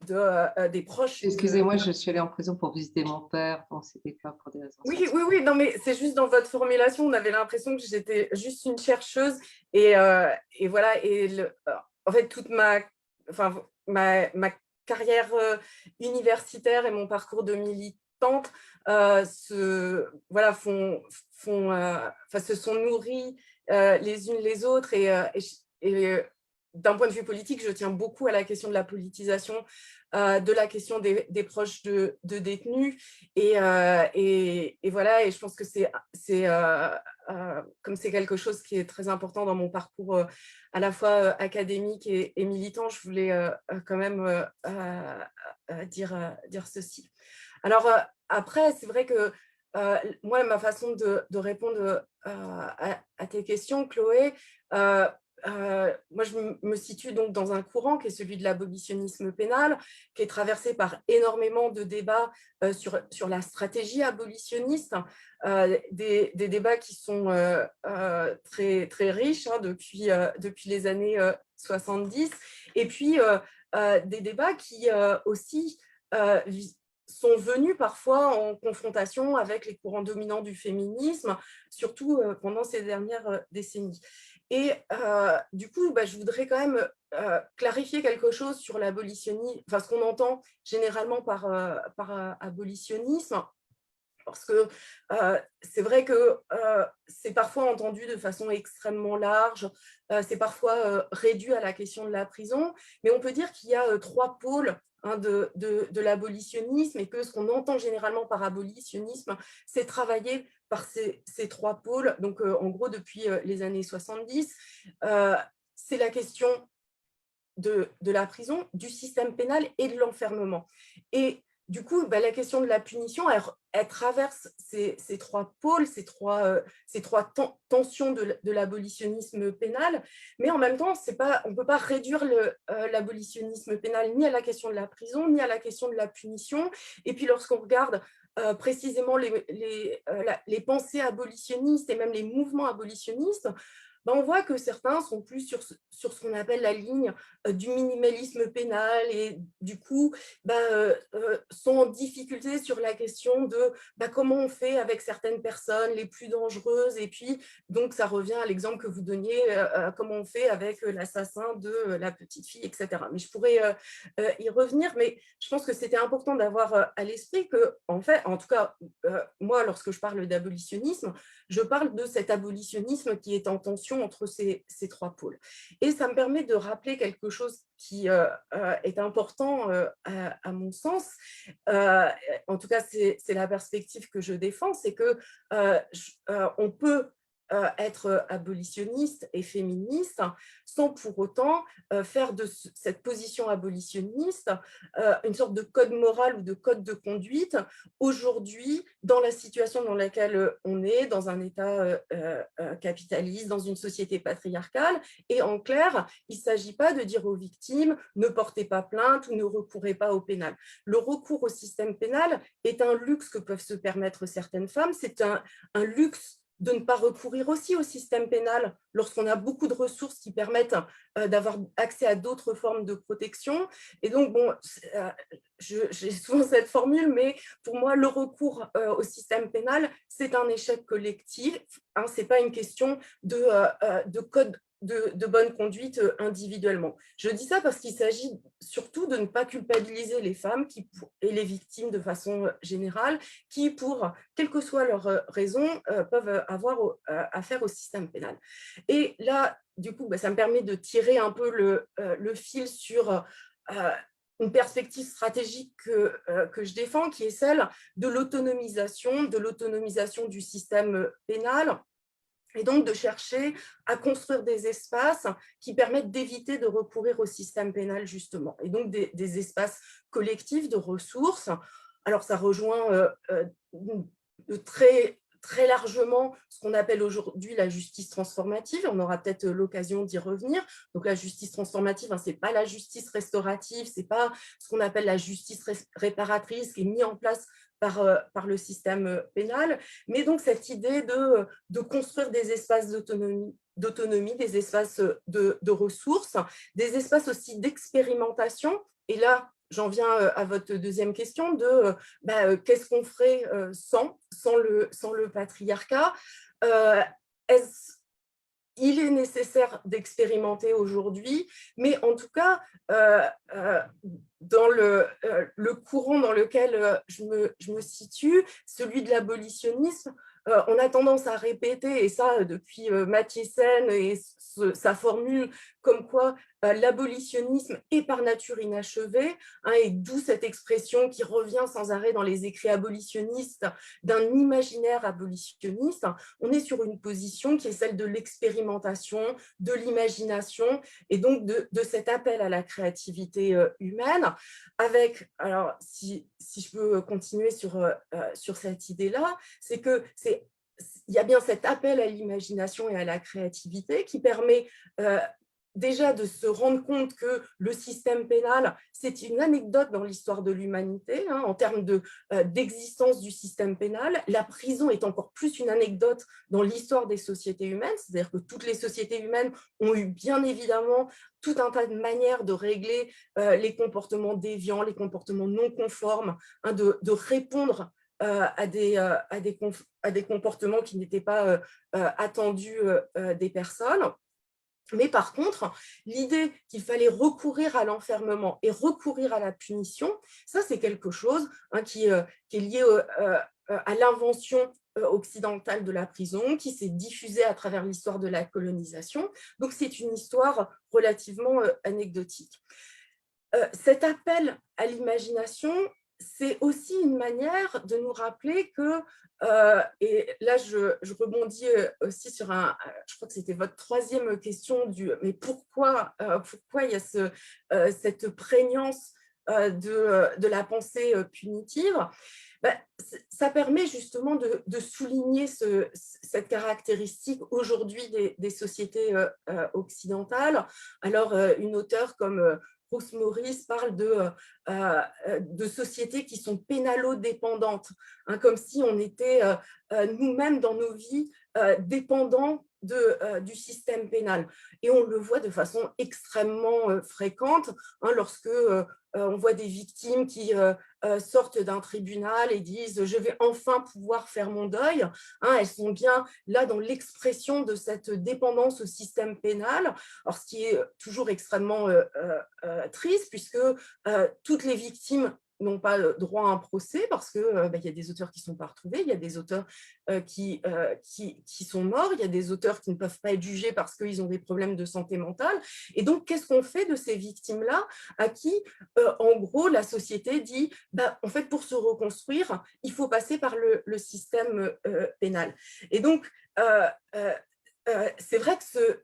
des proches... Excusez-moi, je suis allée en prison pour visiter mon père, donc c'était pas pour des raisons scientifiques. Oui, non, mais c'est juste dans votre formulation, on avait l'impression que j'étais juste une chercheuse. Et voilà, en fait, toute ma carrière universitaire et mon parcours de militante se sont nourris les unes les autres. Et d'un point de vue politique, je tiens beaucoup à la question de la politisation, de la question des proches de détenus. Et voilà, et je pense que comme c'est quelque chose qui est très important dans mon parcours à la fois académique et militant, je voulais quand même dire ceci. Alors, après, c'est vrai que moi, ma façon de répondre à tes questions, Chloé, moi, je me situe donc dans un courant qui est celui de l'abolitionnisme pénal, qui est traversé par énormément de débats sur la stratégie abolitionniste, des débats qui sont très, très riches depuis les années 70, et puis des débats qui aussi sont venus parfois en confrontation avec les courants dominants du féminisme, surtout pendant ces dernières décennies. Et du coup, je voudrais quand même clarifier quelque chose sur l'abolitionnisme, enfin ce qu'on entend généralement par abolitionnisme, parce que c'est vrai que c'est parfois entendu de façon extrêmement large, c'est parfois réduit à la question de la prison, mais on peut dire qu'il y a trois pôles de l'abolitionnisme, et que ce qu'on entend généralement par abolitionnisme, c'est travailler par ces trois pôles. Donc en gros, depuis les années 70, c'est la question de la prison, du système pénal et de l'enfermement. Et du coup, la question de la punition, elle traverse ces trois pôles, ces trois tensions de l'abolitionnisme pénal, mais en même temps, on ne peut pas réduire l'abolitionnisme pénal ni à la question de la prison, ni à la question de la punition. Et puis, lorsqu'on regarde précisément les pensées abolitionnistes et même les mouvements abolitionnistes, on voit que certains sont plus sur ce qu'on appelle la ligne du minimalisme pénal, et du coup sont en difficulté sur la question de comment on fait avec certaines personnes les plus dangereuses. Et puis donc ça revient à l'exemple que vous donniez, comment on fait avec l'assassin de la petite fille, etc. Mais je pourrais y revenir, mais je pense que c'était important d'avoir à l'esprit que, en fait, en tout cas moi, lorsque je parle d'abolitionnisme, je parle de cet abolitionnisme qui est en tension entre ces trois pôles. Et ça me permet de rappeler quelque chose qui est important à mon sens. En tout cas, c'est la perspective que je défends, c'est que on peut être abolitionniste et féministe sans pour autant faire de cette position abolitionniste une sorte de code moral ou de code de conduite aujourd'hui dans la situation dans laquelle on est, dans un État capitaliste, dans une société patriarcale. Et en clair, il ne s'agit pas de dire aux victimes ne portez pas plainte ou ne recourez pas au pénal. Le recours au système pénal est un luxe que peuvent se permettre certaines femmes, c'est un luxe de ne pas recourir aussi au système pénal lorsqu'on a beaucoup de ressources qui permettent d'avoir accès à d'autres formes de protection. Et donc, bon, j'ai souvent cette formule, mais pour moi, le recours au système pénal, c'est un échec collectif. Ce n'est pas une question de code de bonne conduite individuellement. Je dis ça parce qu'il s'agit surtout de ne pas culpabiliser les femmes et les victimes de façon générale, qui, pour quelle que soit leur raison, peuvent avoir affaire au système pénal. Et là, du coup, ça me permet de tirer un peu le fil sur une perspective stratégique que je défends, qui est celle de l'autonomisation du système pénal, et donc de chercher à construire des espaces qui permettent d'éviter de recourir au système pénal, justement, et donc des espaces collectifs de ressources. Alors ça rejoint très, très largement ce qu'on appelle aujourd'hui la justice transformative. On aura peut-être l'occasion d'y revenir. Donc la justice transformative, ce n'est pas la justice restaurative, ce n'est pas ce qu'on appelle la justice réparatrice qui est mise en place par le système pénal, mais donc cette idée de construire des espaces d'autonomie, des espaces de ressources, des espaces aussi d'expérimentation. Et là, j'en viens à votre deuxième question de qu'est-ce qu'on ferait sans le patriarcat. Il est nécessaire d'expérimenter aujourd'hui, mais en tout cas, dans le courant dans lequel je me situe, celui de l'abolitionnisme, on a tendance à répéter, et ça depuis Mathiesen et sa formule, comme quoi l'abolitionnisme est par nature inachevé, hein, et d'où cette expression qui revient sans arrêt dans les écrits abolitionnistes d'un imaginaire abolitionniste. On est sur une position qui est celle de l'expérimentation, de l'imagination, et donc de cet appel à la créativité humaine, avec, alors si je peux continuer sur cette idée-là, c'est que il y a bien cet appel à l'imagination et à la créativité qui permet déjà de se rendre compte que le système pénal, c'est une anecdote dans l'histoire de l'humanité, hein, en termes d'existence du système pénal. La prison est encore plus une anecdote dans l'histoire des sociétés humaines, c'est-à-dire que toutes les sociétés humaines ont eu bien évidemment tout un tas de manières de régler les comportements déviants, les comportements non conformes, hein, de répondre à des comportements qui n'étaient pas attendus des personnes. Mais par contre, l'idée qu'il fallait recourir à l'enfermement et recourir à la punition, ça c'est quelque chose, hein, qui est lié à l'invention occidentale de la prison, qui s'est diffusée à travers l'histoire de la colonisation. Donc c'est une histoire relativement anecdotique. Cet appel à l'imagination, c'est aussi une manière de nous rappeler que, et là je rebondis aussi sur je crois que c'était votre troisième question, mais pourquoi il y a cette prégnance de la pensée punitive, ben, ça permet justement de souligner cette caractéristique aujourd'hui des sociétés occidentales. Alors, une auteure comme Ruth Morris parle de sociétés qui sont pénalo-dépendantes, hein, comme si on était nous-mêmes dans nos vies dépendants du système pénal. Et on le voit de façon extrêmement fréquente, hein, lorsque on voit des victimes qui sortent d'un tribunal et disent « je vais enfin pouvoir faire mon deuil », hein, elles sont bien là dans l'expression de cette dépendance au système pénal. Alors, ce qui est toujours extrêmement triste, puisque toutes les victimes n'ont pas droit à un procès parce qu'il y a des auteurs qui ne sont pas retrouvés, il y a des auteurs qui sont morts, il y a des auteurs qui ne peuvent pas être jugés parce qu'ils ont des problèmes de santé mentale. Et donc, qu'est-ce qu'on fait de ces victimes-là à qui, en gros, la société dit en fait, pour se reconstruire, il faut passer par le système pénal. Et donc, c'est vrai que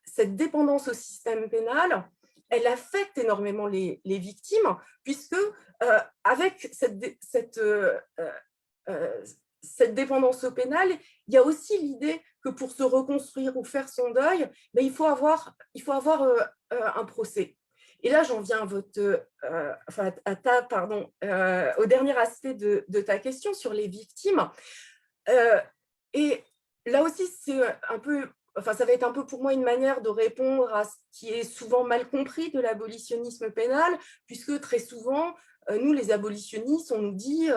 cette dépendance au système pénal, elle affecte énormément les victimes, puisque avec cette dépendance au pénal, il y a aussi l'idée que pour se reconstruire ou faire son deuil, il faut avoir un procès. Et là, j'en viens au dernier aspect de ta question sur les victimes. Et là aussi, c'est un peu... Enfin, ça va être un peu pour moi une manière de répondre à ce qui est souvent mal compris de l'abolitionnisme pénal, puisque très souvent, nous, les abolitionnistes, on nous dit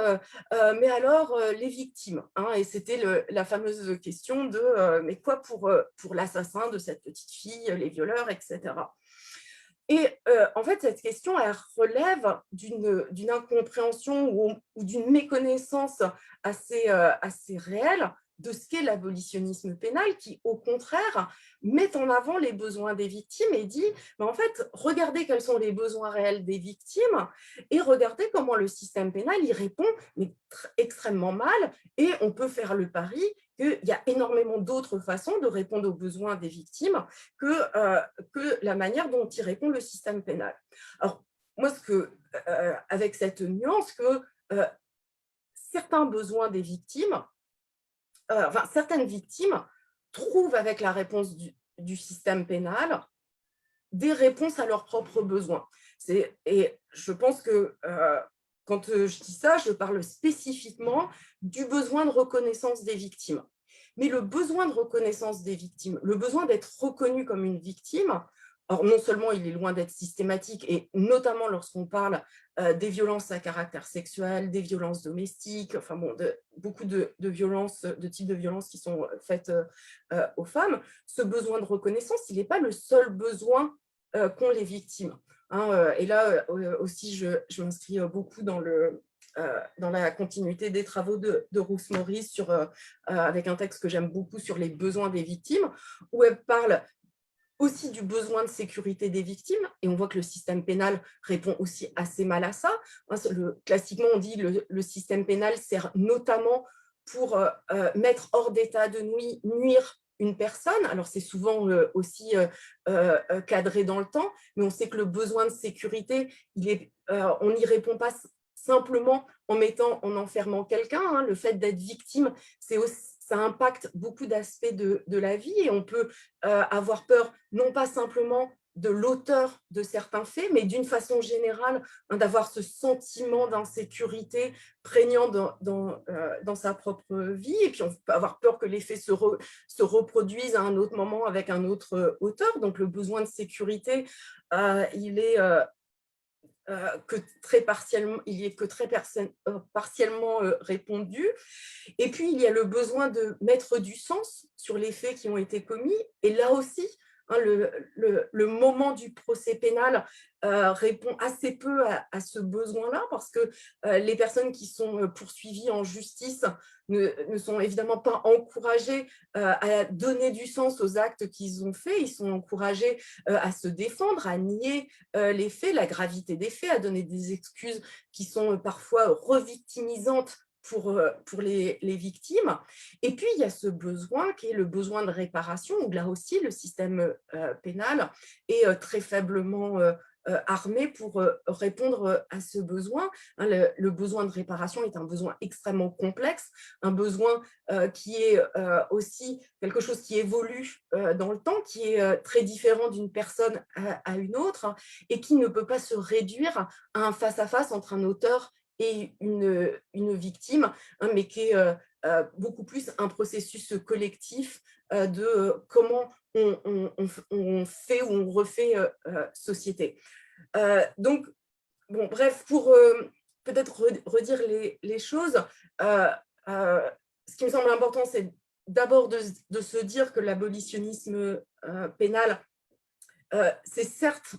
mais alors, les victimes, hein, et c'était la fameuse question de mais quoi pour l'assassin de cette petite fille, les violeurs, etc. Et en fait, cette question, elle relève d'une incompréhension ou d'une méconnaissance assez réelle de ce qu'est l'abolitionnisme pénal, qui, au contraire, met en avant les besoins des victimes et dit, mais en fait, regardez quels sont les besoins réels des victimes et regardez comment le système pénal y répond, mais extrêmement mal, et on peut faire le pari qu'il y a énormément d'autres façons de répondre aux besoins des victimes que la manière dont y répond le système pénal. Alors, moi, avec cette nuance que certains besoins des victimes, certaines victimes trouvent avec la réponse du système pénal des réponses à leurs propres besoins. Et je pense que quand je dis ça, je parle spécifiquement du besoin de reconnaissance des victimes. Mais le besoin de reconnaissance des victimes, le besoin d'être reconnu comme une victime, alors non seulement il est loin d'être systématique, et notamment lorsqu'on parle des violences à caractère sexuel, des violences domestiques, enfin bon, beaucoup de violences, de types de violences qui sont faites aux femmes, ce besoin de reconnaissance, il n'est pas le seul besoin qu'ont les victimes. Hein, et là aussi, je m'inscris beaucoup dans la continuité des travaux de Ruth Morris avec un texte que j'aime beaucoup sur les besoins des victimes, où elle parle aussi du besoin de sécurité des victimes, et on voit que le système pénal répond aussi assez mal à ça. Classiquement, on dit que le système pénal sert notamment pour mettre hors d'état de nuire une personne. Alors, c'est souvent aussi cadré dans le temps, mais on sait que le besoin de sécurité, on n'y répond pas simplement en enfermant quelqu'un. Hein. Le fait d'être victime, ça impacte beaucoup d'aspects de la vie, et on peut avoir peur non pas simplement de l'auteur de certains faits, mais d'une façon générale, hein, d'avoir ce sentiment d'insécurité prégnant dans sa propre vie. Et puis, on peut avoir peur que les faits se reproduisent à un autre moment avec un autre auteur. Donc, le besoin de sécurité, il est partiellement répondu. Et puis, il y a le besoin de mettre du sens sur les faits qui ont été commis. Et là aussi, hein, le moment du procès pénal répond assez peu à ce besoin-là, parce que les personnes qui sont poursuivies en justice ne sont évidemment pas encouragées à donner du sens aux actes qu'ils ont faits. Ils sont encouragés à se défendre, à nier les faits, la gravité des faits, à donner des excuses qui sont parfois revictimisantes pour les victimes. Et puis, il y a ce besoin qui est le besoin de réparation, où là aussi, le système pénal est très faiblement armé pour répondre à ce besoin. Hein, le besoin de réparation est un besoin extrêmement complexe, un besoin qui est aussi quelque chose qui évolue dans le temps, qui est très différent d'une personne à une autre, hein, et qui ne peut pas se réduire à un face-à-face entre un auteur et une victime, hein, mais qui est beaucoup plus un processus collectif de comment on fait ou on refait société. Donc, bon, bref, pour peut-être redire les choses, ce qui me semble important, c'est d'abord de se dire que l'abolitionnisme pénal, c'est certes,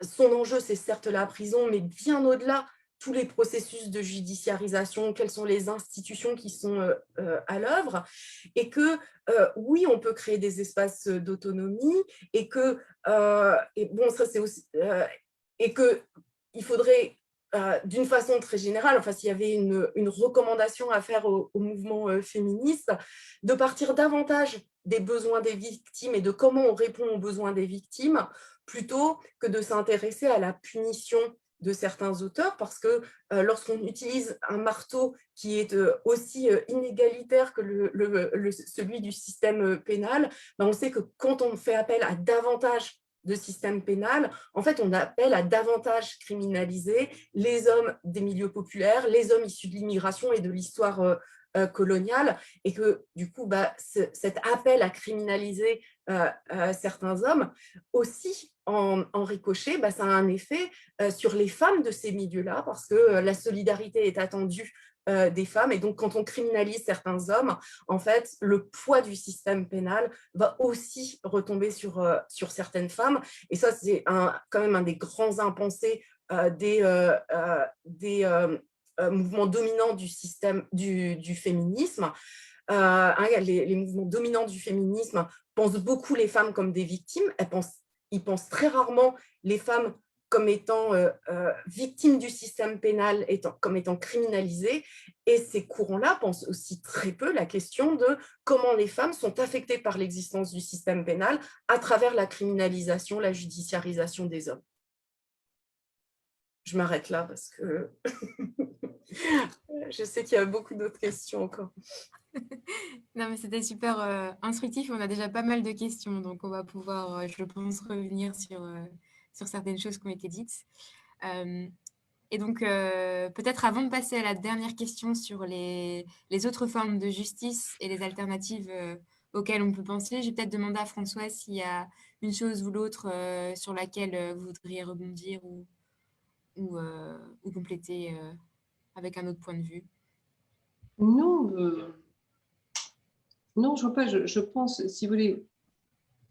son enjeu, c'est certes la prison, mais bien au-delà, tous les processus de judiciarisation, quelles sont les institutions qui sont à l'œuvre, et que oui, on peut créer des espaces d'autonomie, et que, et bon, ça c'est aussi, et qu'il faudrait, d'une façon très générale, enfin s'il y avait une recommandation à faire au mouvement féministe, de partir davantage des besoins des victimes et de comment on répond aux besoins des victimes, plutôt que de s'intéresser à la punition de certains auteurs, parce que lorsqu'on utilise un marteau qui est aussi inégalitaire que celui du système pénal, ben on sait que quand on fait appel à davantage de système pénal, en fait, on appelle à davantage criminaliser les hommes des milieux populaires, les hommes issus de l'immigration et de l'histoire coloniale, et que du coup, bah, cet appel à criminaliser certains hommes, aussi en ricochet, bah, ça a un effet sur les femmes de ces milieux-là, parce que la solidarité est attendue des femmes, et donc quand on criminalise certains hommes, en fait, le poids du système pénal va aussi retomber sur certaines femmes, et ça, c'est quand même un des grands impensés des mouvements dominants du système du féminisme. Les mouvements dominants du féminisme pensent beaucoup les femmes comme des victimes. Ils pensent très rarement les femmes comme étant victimes du système pénal, comme étant criminalisées. Et ces courants-là pensent aussi très peu la question de comment les femmes sont affectées par l'existence du système pénal à travers la criminalisation, la judiciarisation des hommes. Je m'arrête là parce que je sais qu'il y a beaucoup d'autres questions encore. Non, mais c'était super instructif. On a déjà pas mal de questions, donc on va pouvoir, je pense, revenir sur certaines choses qui ont été dites. Et donc, peut-être avant de passer à la dernière question sur les autres formes de justice et les alternatives auxquelles on peut penser, je vais peut-être demander à Françoise s'il y a une chose ou l'autre sur laquelle vous voudriez rebondir ou compléter avec un autre point de vue. Non, non, je vois pas. Je pense, si vous voulez,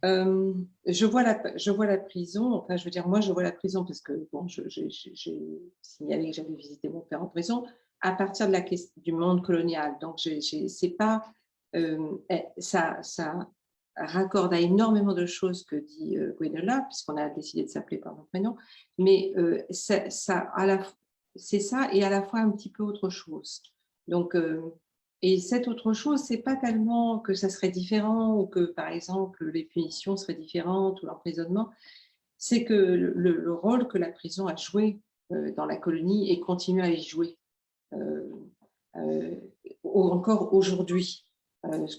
je vois la prison. Enfin, je veux dire, moi, je vois la prison parce que bon, j'ai signalé que j'avais visité mon père en prison à partir de la question du monde colonial. Donc, c'est pas ça. raccorde à énormément de choses que dit Gwenola, puisqu'on a décidé de s'appeler par mon prénom, mais c'est ça et à la fois un petit peu autre chose. Donc, et cette autre chose, c'est pas tellement que ça serait différent ou que, par exemple, les punitions seraient différentes ou l'emprisonnement, c'est que le rôle que la prison a joué dans la colonie et continue à y jouer encore aujourd'hui.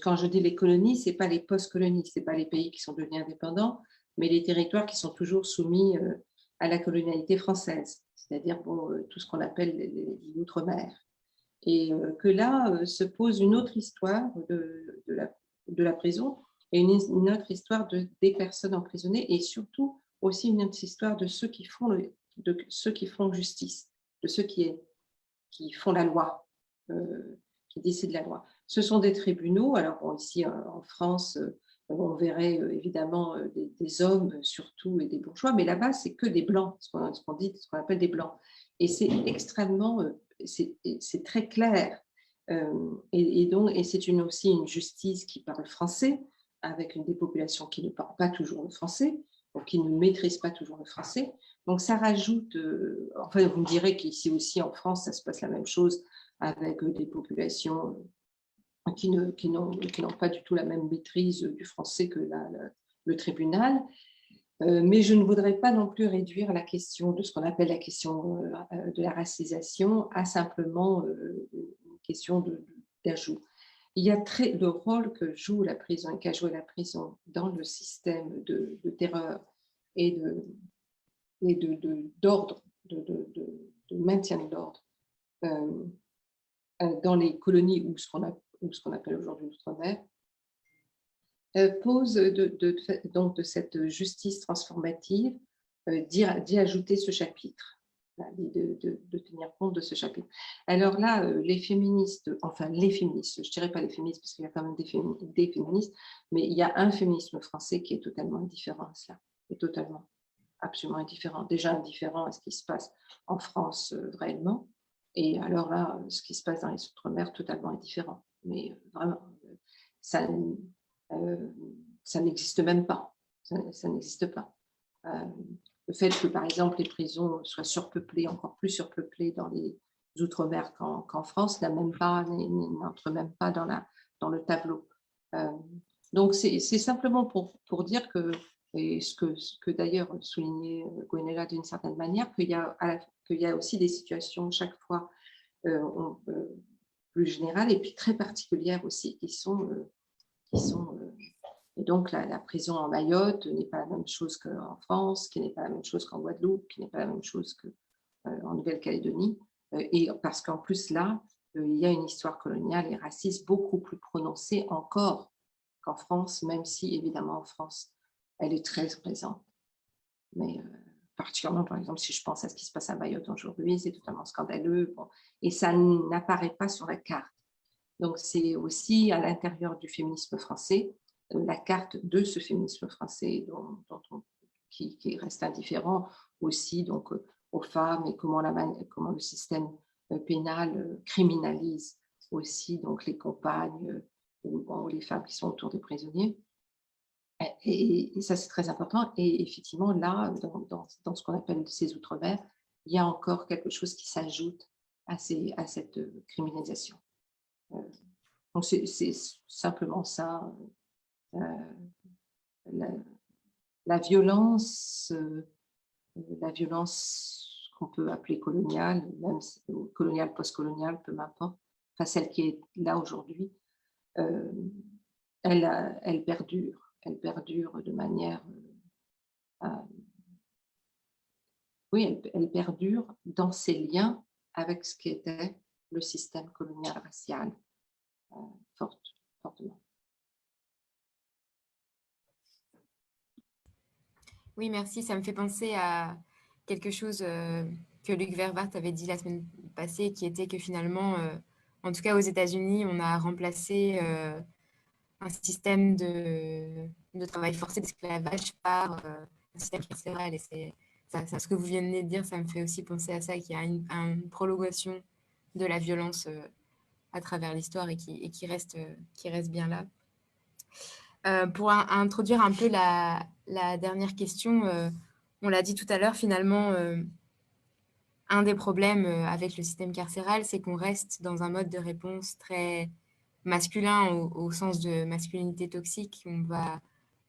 Quand je dis les colonies, ce n'est pas les post-colonies, ce n'est pas les pays qui sont devenus indépendants, mais les territoires qui sont toujours soumis à la colonialité française, c'est-à-dire tout ce qu'on appelle les outre-mer. Et que là se pose une autre histoire de la prison et une autre histoire des personnes emprisonnées et surtout aussi une autre histoire de ceux qui font, justice, de ceux qui font la loi, qui décident la loi. Ce sont des tribunaux. Alors bon, ici en France, on verrait évidemment des hommes surtout et des bourgeois, mais là-bas, c'est que des blancs, ce qu'on appelle des blancs. Et c'est extrêmement, c'est très clair. Et c'est aussi une justice qui parle français, avec des populations qui ne parlent pas toujours le français, ou qui ne maîtrisent pas toujours le français. Donc ça rajoute, enfin vous me direz qu'ici aussi en France, ça se passe la même chose avec des populations qui n'ont pas du tout la même maîtrise du français que le tribunal. Mais je ne voudrais pas non plus réduire la question de ce qu'on appelle la question de la racisation à simplement une question d'ajout. Il y a le rôle que joue la prison et qu'a joué la prison dans le système de terreur et d'ordre, de maintien de l'ordre dans les colonies ou ce qu'on appelle aujourd'hui l'outre-mer, pose donc de cette justice transformative d'y ajouter ce chapitre, de tenir compte de ce chapitre. Alors là, les féministes, je ne dirais pas les féministes parce qu'il y a quand même des féministes, mais il y a un féminisme français qui est totalement indifférent à cela, absolument indifférent, déjà indifférent à ce qui se passe en France réellement, et alors là, ce qui se passe dans les outre-mer, totalement indifférent. Mais vraiment, ça n'existe même pas. Ça n'existe pas. Le fait que, par exemple, les prisons soient surpeuplées, encore plus surpeuplées dans les outre-mer qu'en France, n'entre même pas dans le tableau. Donc, c'est simplement pour dire que, et ce que d'ailleurs soulignait Gwenola d'une certaine manière, qu'il y a aussi des situations chaque fois plus générales et puis très particulières aussi qui sont et donc la prison en Mayotte n'est pas la même chose qu'en France, qui n'est pas la même chose qu'en Guadeloupe, qui n'est pas la même chose qu'en Nouvelle-Calédonie, et parce qu'en plus là, il y a une histoire coloniale et raciste beaucoup plus prononcée encore qu'en France, même si évidemment en France, elle est très présente. Mais particulièrement, par exemple, si je pense à ce qui se passe à Mayotte aujourd'hui, c'est totalement scandaleux. Bon, et ça n'apparaît pas sur la carte. Donc, c'est aussi à l'intérieur du féminisme français, la carte de ce féminisme français qui reste indifférent aussi donc, aux femmes et comment le système pénal criminalise aussi donc, les compagnes ou les femmes qui sont autour des prisonniers. Et ça, c'est très important. Et effectivement, là, dans ce qu'on appelle ces outre-mer, il y a encore quelque chose qui s'ajoute à cette criminalisation. Donc, c'est simplement ça. La violence qu'on peut appeler coloniale, même coloniale, post-coloniale, peu m'importe, enfin celle qui est là aujourd'hui, elle perdure. Elle perdure de manière... oui, elle perdure dans ses liens avec ce qu'était le système colonial racial, fortement. Oui, merci. Ça me fait penser à quelque chose que Luc Verwart avait dit la semaine passée, qui était que finalement, en tout cas aux États-Unis, on a remplacé un système de travail forcé d'esclavage par un système carcéral. Et c'est ce que vous venez de dire, ça me fait aussi penser à ça, qu'il y a une prolongation de la violence à travers l'histoire et qui reste bien là. Pour introduire un peu la dernière question, on l'a dit tout à l'heure, finalement, un des problèmes avec le système carcéral, c'est qu'on reste dans un mode de réponse très masculin au sens de masculinité toxique. On va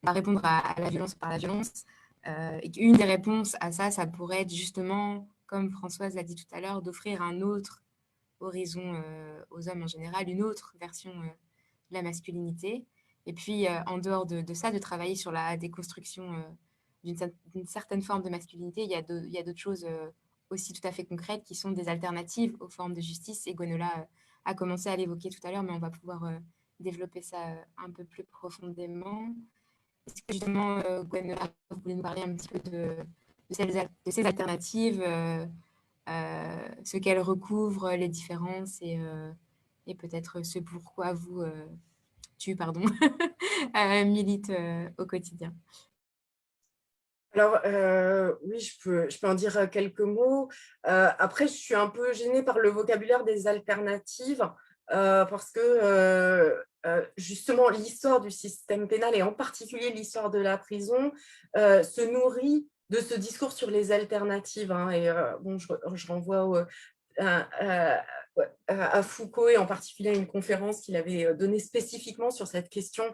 répondre à la violence par la violence. Et une des réponses à ça, ça pourrait être justement, comme Françoise l'a dit tout à l'heure, d'offrir un autre horizon aux hommes en général, une autre version de la masculinité. Et puis, en dehors de ça, de travailler sur la déconstruction d'une certaine forme de masculinité, il y a d'autres choses aussi tout à fait concrètes qui sont des alternatives aux formes de justice. Et Gwenola a commencé à l'évoquer tout à l'heure, mais on va pouvoir développer ça un peu plus profondément. Est-ce que justement, Gwenola, vous voulez nous parler un petit peu de ces alternatives, ce qu'elles recouvrent, les différences et peut-être ce pourquoi tu milites au quotidien? Alors, oui, je peux en dire quelques mots. Après, je suis un peu gênée par le vocabulaire des alternatives parce que, justement, l'histoire du système pénal et en particulier l'histoire de la prison se nourrit de ce discours sur les alternatives. Hein, et bon, je renvoie à Foucault et en particulier à une conférence qu'il avait donnée spécifiquement sur cette question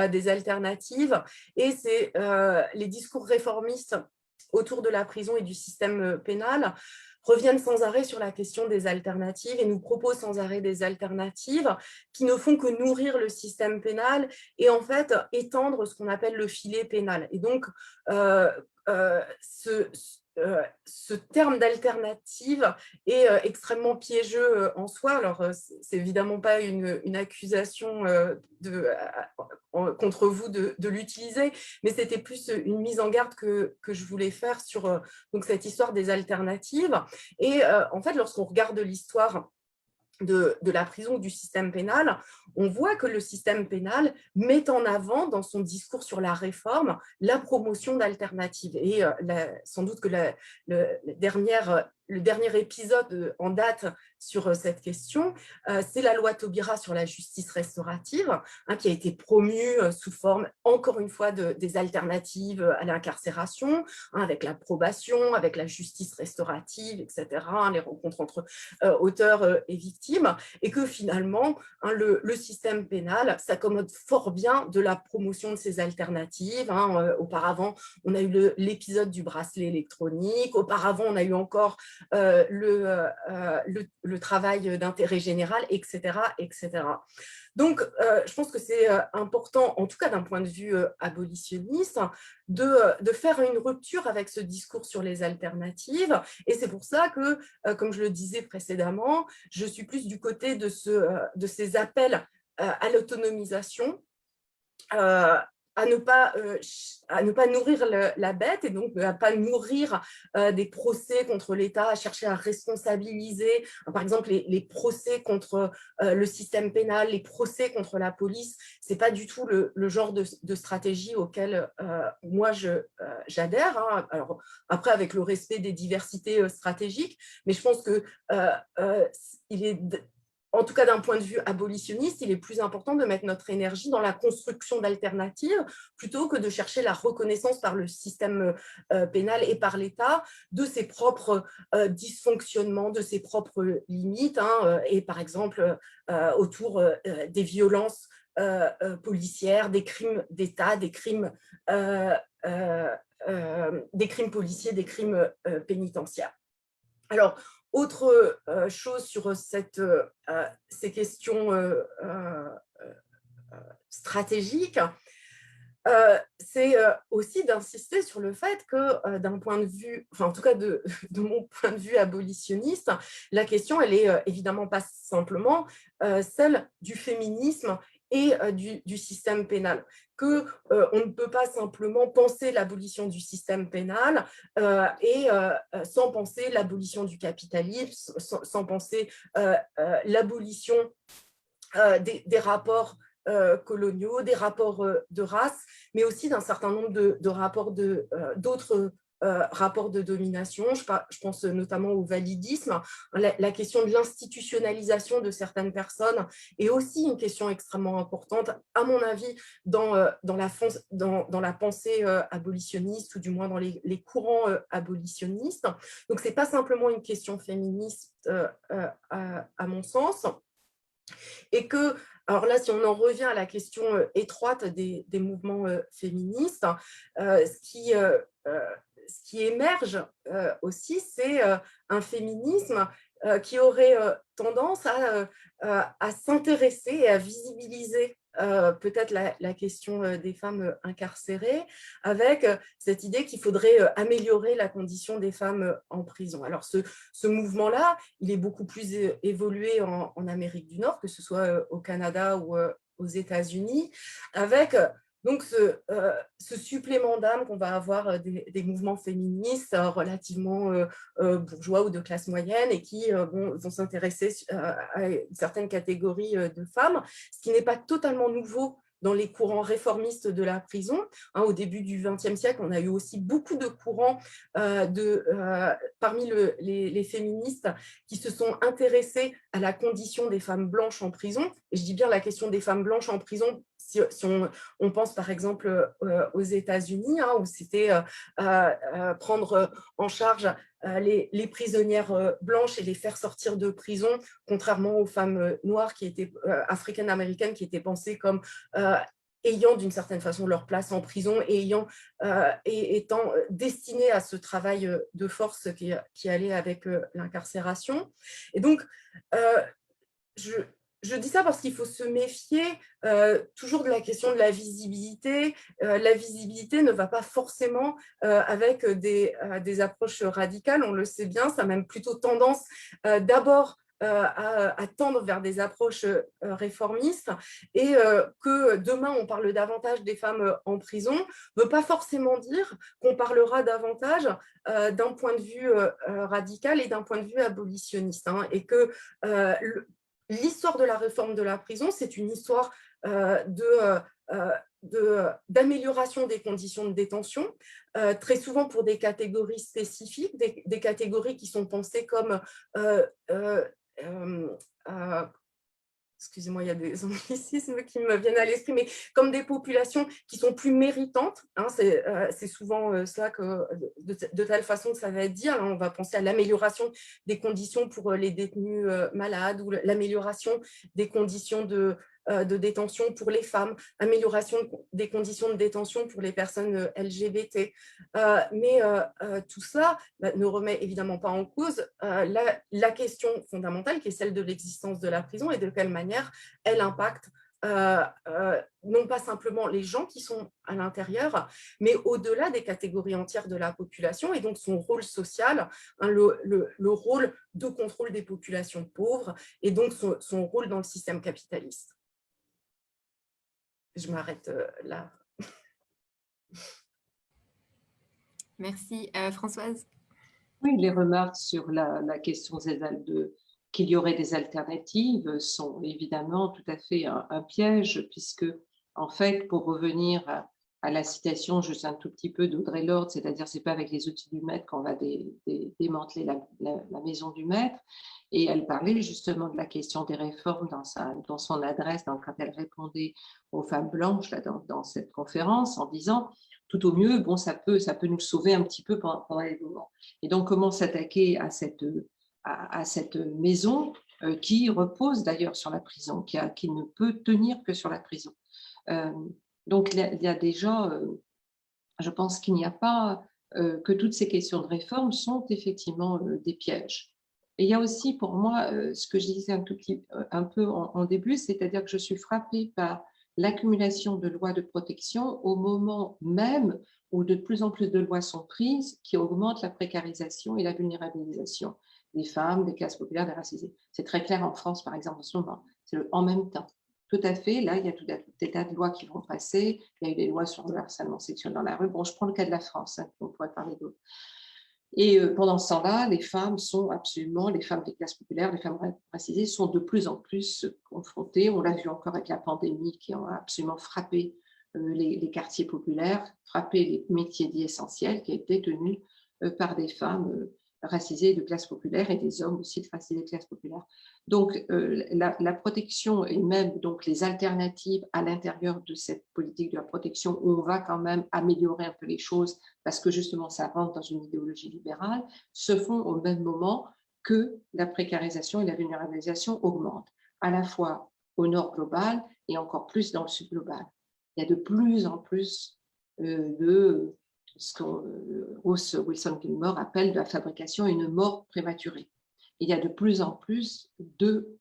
des alternatives. Et c'est les discours réformistes autour de la prison et du système pénal reviennent sans arrêt sur la question des alternatives et nous proposent sans arrêt des alternatives qui ne font que nourrir le système pénal et en fait étendre ce qu'on appelle le filet pénal. Et donc, ce terme d'alternative est extrêmement piégeux en soi. Alors, c'est évidemment pas une accusation contre vous de l'utiliser, mais c'était plus une mise en garde que je voulais faire sur donc cette histoire des alternatives. Et en fait, lorsqu'on regarde l'histoire de la prison ou du système pénal, on voit que le système pénal met en avant dans son discours sur la réforme la promotion d'alternatives. Et sans doute que le dernier épisode en date sur cette question, c'est la loi Taubira sur la justice restaurative, hein, qui a été promue sous forme, encore une fois, des alternatives à l'incarcération, hein, avec la probation, avec la justice restaurative, etc., hein, les rencontres entre auteurs et victimes, et que finalement, hein, le système pénal s'accommode fort bien de la promotion de ces alternatives. Hein. Auparavant, on a eu l'épisode du bracelet électronique, auparavant, on a eu encore le travail d'intérêt général, etc., etc. Donc, je pense que c'est important, en tout cas d'un point de vue abolitionniste, de faire une rupture avec ce discours sur les alternatives. Et c'est pour ça que, comme je le disais précédemment, je suis plus du côté de ces appels à l'autonomisation, à ne pas nourrir la bête et donc à ne pas nourrir des procès contre l'État, à chercher à responsabiliser, par exemple, les procès contre le système pénal, les procès contre la police. Ce n'est pas du tout le genre de stratégie auquel moi j'adhère. Hein. Alors, après, avec le respect des diversités stratégiques, mais je pense que il est... En tout cas, d'un point de vue abolitionniste, il est plus important de mettre notre énergie dans la construction d'alternatives plutôt que de chercher la reconnaissance par le système pénal et par l'État de ses propres dysfonctionnements, de ses propres limites, hein, et par exemple autour des violences policières, des crimes d'État, des crimes policiers, des crimes pénitentiaires. Alors, autre chose sur ces questions stratégiques, c'est aussi d'insister sur le fait que d'un point de vue, enfin en tout cas de mon point de vue abolitionniste, la question elle est évidemment pas simplement celle du féminisme et du système pénal, qu'on ne peut pas simplement penser l'abolition du système pénal et sans penser l'abolition du capitalisme, sans penser l'abolition des rapports coloniaux, des rapports de race, mais aussi d'un certain nombre de rapports d'autres rapports de domination. Je pense notamment au validisme. La question de l'institutionnalisation de certaines personnes est aussi une question extrêmement importante, à mon avis, dans la pensée abolitionniste, ou du moins dans les courants abolitionnistes. Donc, ce n'est pas simplement une question féministe, à mon sens. Et que, alors là, si on en revient à la question étroite des mouvements féministes, ce qui émerge aussi, c'est un féminisme qui aurait tendance à s'intéresser et à visibiliser peut-être la question des femmes incarcérées, avec cette idée qu'il faudrait améliorer la condition des femmes en prison. Alors ce mouvement-là, il est beaucoup plus évolué en Amérique du Nord, que ce soit au Canada ou aux États-Unis, avec donc ce supplément d'âme qu'on va avoir des mouvements féministes relativement bourgeois ou de classe moyenne, et qui vont s'intéresser à une certaine catégorie de femmes, ce qui n'est pas totalement nouveau dans les courants réformistes de la prison. Au début du XXe siècle, on a eu aussi beaucoup de courants parmi les féministes qui se sont intéressés à la condition des femmes blanches en prison. Et je dis bien la question des femmes blanches en prison, si on pense par exemple aux États-Unis, où c'était prendre en charge les prisonnières blanches et les faire sortir de prison, contrairement aux femmes noires qui étaient africaines-américaines, qui étaient pensées comme ayant d'une certaine façon leur place en prison et étant destinées à ce travail de force qui allait avec l'incarcération. Et donc, je dis ça parce qu'il faut se méfier toujours de la question de la visibilité. La visibilité ne va pas forcément avec des approches radicales, on le sait bien, ça a même plutôt tendance d'abord à tendre vers des approches réformistes, et que demain on parle davantage des femmes en prison ne veut pas forcément dire qu'on parlera davantage d'un point de vue radical et d'un point de vue abolitionniste, et que l'histoire de la réforme de la prison, c'est une histoire d'amélioration des conditions de détention, très souvent pour des catégories spécifiques, des catégories qui sont pensées comme excusez-moi, il y a des anglicismes qui me viennent à l'esprit, mais comme des populations qui sont plus méritantes. C'est souvent cela que, de telle façon que ça va être dit. On va penser à l'amélioration des conditions pour les détenus malades, ou l'amélioration des conditions de détention pour les femmes, amélioration des conditions de détention pour les personnes LGBT. Mais tout cela ne remet évidemment pas en cause la question fondamentale, qui est celle de l'existence de la prison et de quelle manière elle impacte non pas simplement les gens qui sont à l'intérieur, mais au-delà des catégories entières de la population, et donc son rôle social, le rôle de contrôle des populations pauvres, et donc son rôle dans le système capitaliste. Je m'arrête là. Merci. Françoise? Oui, les remarques sur la question qu'il y aurait des alternatives sont évidemment tout à fait un piège, puisque, en fait, pour revenir à la citation juste un tout petit peu d'Audre Lorde, c'est-à-dire c'est pas avec les outils du maître qu'on va démanteler la maison du maître. Et elle parlait justement de la question des réformes dans son adresse, quand elle répondait aux femmes blanches là, dans cette conférence, en disant tout au mieux, bon, ça peut nous sauver un petit peu pendant les moments. Et donc, comment s'attaquer à cette maison qui repose d'ailleurs sur la prison, qui ne peut tenir que sur la prison. Donc, il y a déjà, je pense qu'il n'y a pas que toutes ces questions de réforme sont effectivement des pièges. Et il y a aussi pour moi ce que je disais un peu en début, c'est-à-dire que je suis frappée par l'accumulation de lois de protection au moment même où de plus en plus de lois sont prises qui augmentent la précarisation et la vulnérabilisation des femmes, des classes populaires, des racisés. C'est très clair en France, par exemple, en ce moment. C'est en même temps. Tout à fait. Là, il y a tout un tas de lois qui vont passer. Il y a eu des lois sur le harcèlement sexuel dans la rue. Bon, je prends le cas de la France, on pourrait parler d'autres. Et pendant ce temps-là, les femmes des classes populaires, les femmes racisées sont de plus en plus confrontées. On l'a vu encore avec la pandémie qui a absolument frappé les quartiers populaires, frapper les métiers dits essentiels qui étaient tenus par des femmes racisées de classe populaire et des hommes aussi de racisés de classe populaire. Donc, la protection et même donc, les alternatives à l'intérieur de cette politique de la protection où on va quand même améliorer un peu les choses parce que justement ça rentre dans une idéologie libérale, se font au même moment que la précarisation et la vulnérabilisation augmentent, à la fois au nord global et encore plus dans le sud global. Il y a de plus en plus de ce que Ruth Wilson Gilmore appelle de la fabrication une mort prématurée. Il y a de plus en plus de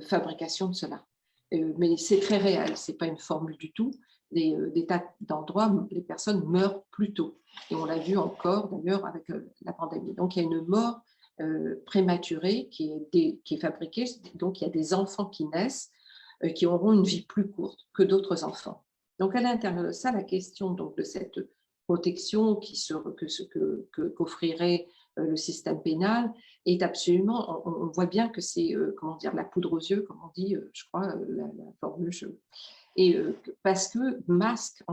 fabrication de cela. Mais c'est très réel, ce n'est pas une formule du tout. Des tas d'endroits, les personnes meurent plus tôt. Et on l'a vu encore d'ailleurs avec la pandémie. Donc il y a une mort prématurée qui est fabriquée. Donc il y a des enfants qui naissent qui auront une vie plus courte que d'autres enfants. Donc à l'intérieur de ça, la question donc, de cette protection qu'offrirait le système pénal est absolument, on voit bien que c'est comment dire, la poudre aux yeux, comme on dit, je crois, la formule. Et parce que masque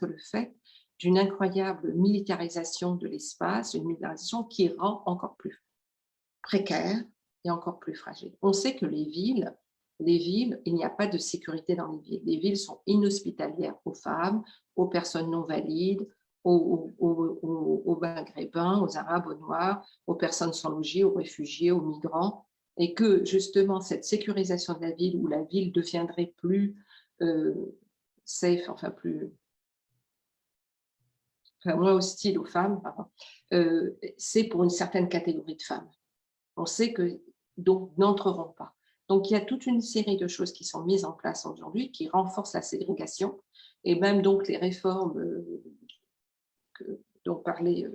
le fait d'une incroyable militarisation de l'espace, une militarisation qui rend encore plus précaire et encore plus fragile. On sait que les villes, il n'y a pas de sécurité dans les villes. Les villes sont inhospitalières aux femmes, aux personnes non valides, aux maghrébins, aux arabes, aux noirs, aux personnes sans logis, aux réfugiés, aux migrants, et que justement cette sécurisation de la ville, où la ville deviendrait plus safe, enfin moins hostile aux femmes, c'est pour une certaine catégorie de femmes. On sait que donc n'entreront pas. Donc il y a toute une série de choses qui sont mises en place aujourd'hui qui renforcent la ségrégation et même donc les réformes dont parlait,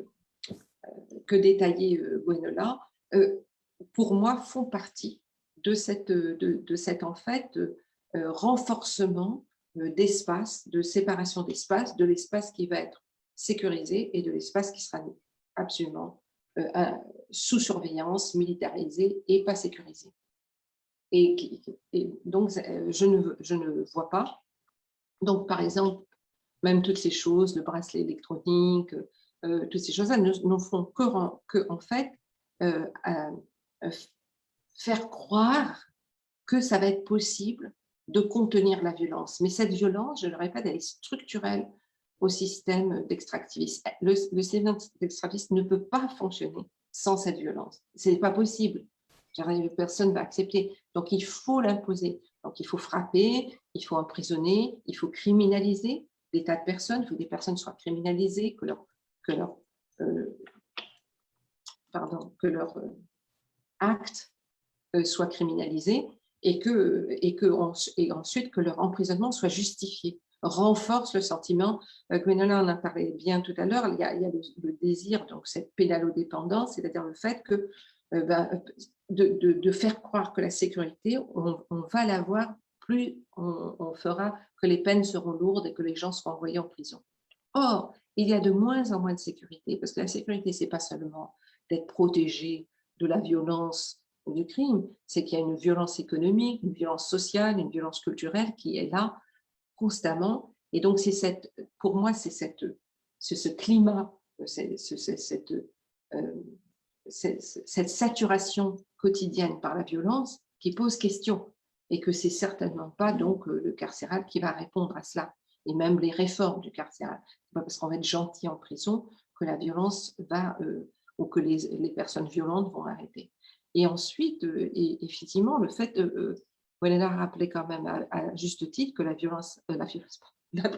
que détaillait Gwenola, pour moi font partie de cet en fait renforcement d'espace, de séparation d'espace, de l'espace qui va être sécurisé et de l'espace qui sera absolument sous surveillance, militarisé et pas sécurisé. Et donc, je ne vois pas. Donc, par exemple, même toutes ces choses, le bracelet électronique, toutes ces choses-là ne font que en fait, faire croire que ça va être possible de contenir la violence. Mais cette violence, je le répète, elle est structurelle au système d'extractivisme. Le système d'extractivisme ne peut pas fonctionner sans cette violence. Ce n'est pas possible. Personne ne va accepter. Donc, il faut l'imposer. Donc, il faut frapper, il faut emprisonner, il faut criminaliser des tas de personnes. Il faut que des personnes soient criminalisées, que leur acte soit criminalisé et ensuite que leur emprisonnement soit justifié, renforce le sentiment. Gwenola en a parlé bien tout à l'heure, il y a le désir, donc cette pénalodépendance, c'est-à-dire le fait que de faire croire que la sécurité, on va l'avoir, plus on fera que les peines seront lourdes et que les gens seront envoyés en prison. Or, il y a de moins en moins de sécurité, parce que la sécurité, ce n'est pas seulement d'être protégé de la violence ou du crime, c'est qu'il y a une violence économique, une violence sociale, une violence culturelle qui est là constamment. Et donc, pour moi, c'est ce climat, cette saturation quotidienne par la violence qui pose question, et que c'est certainement pas donc le carcéral qui va répondre à cela, et même les réformes du carcéral. C'est pas parce qu'on va être gentil en prison que la violence va ou que les personnes violentes vont arrêter. Et ensuite, effectivement, le fait, Gwenola a rappelé quand même à juste titre que la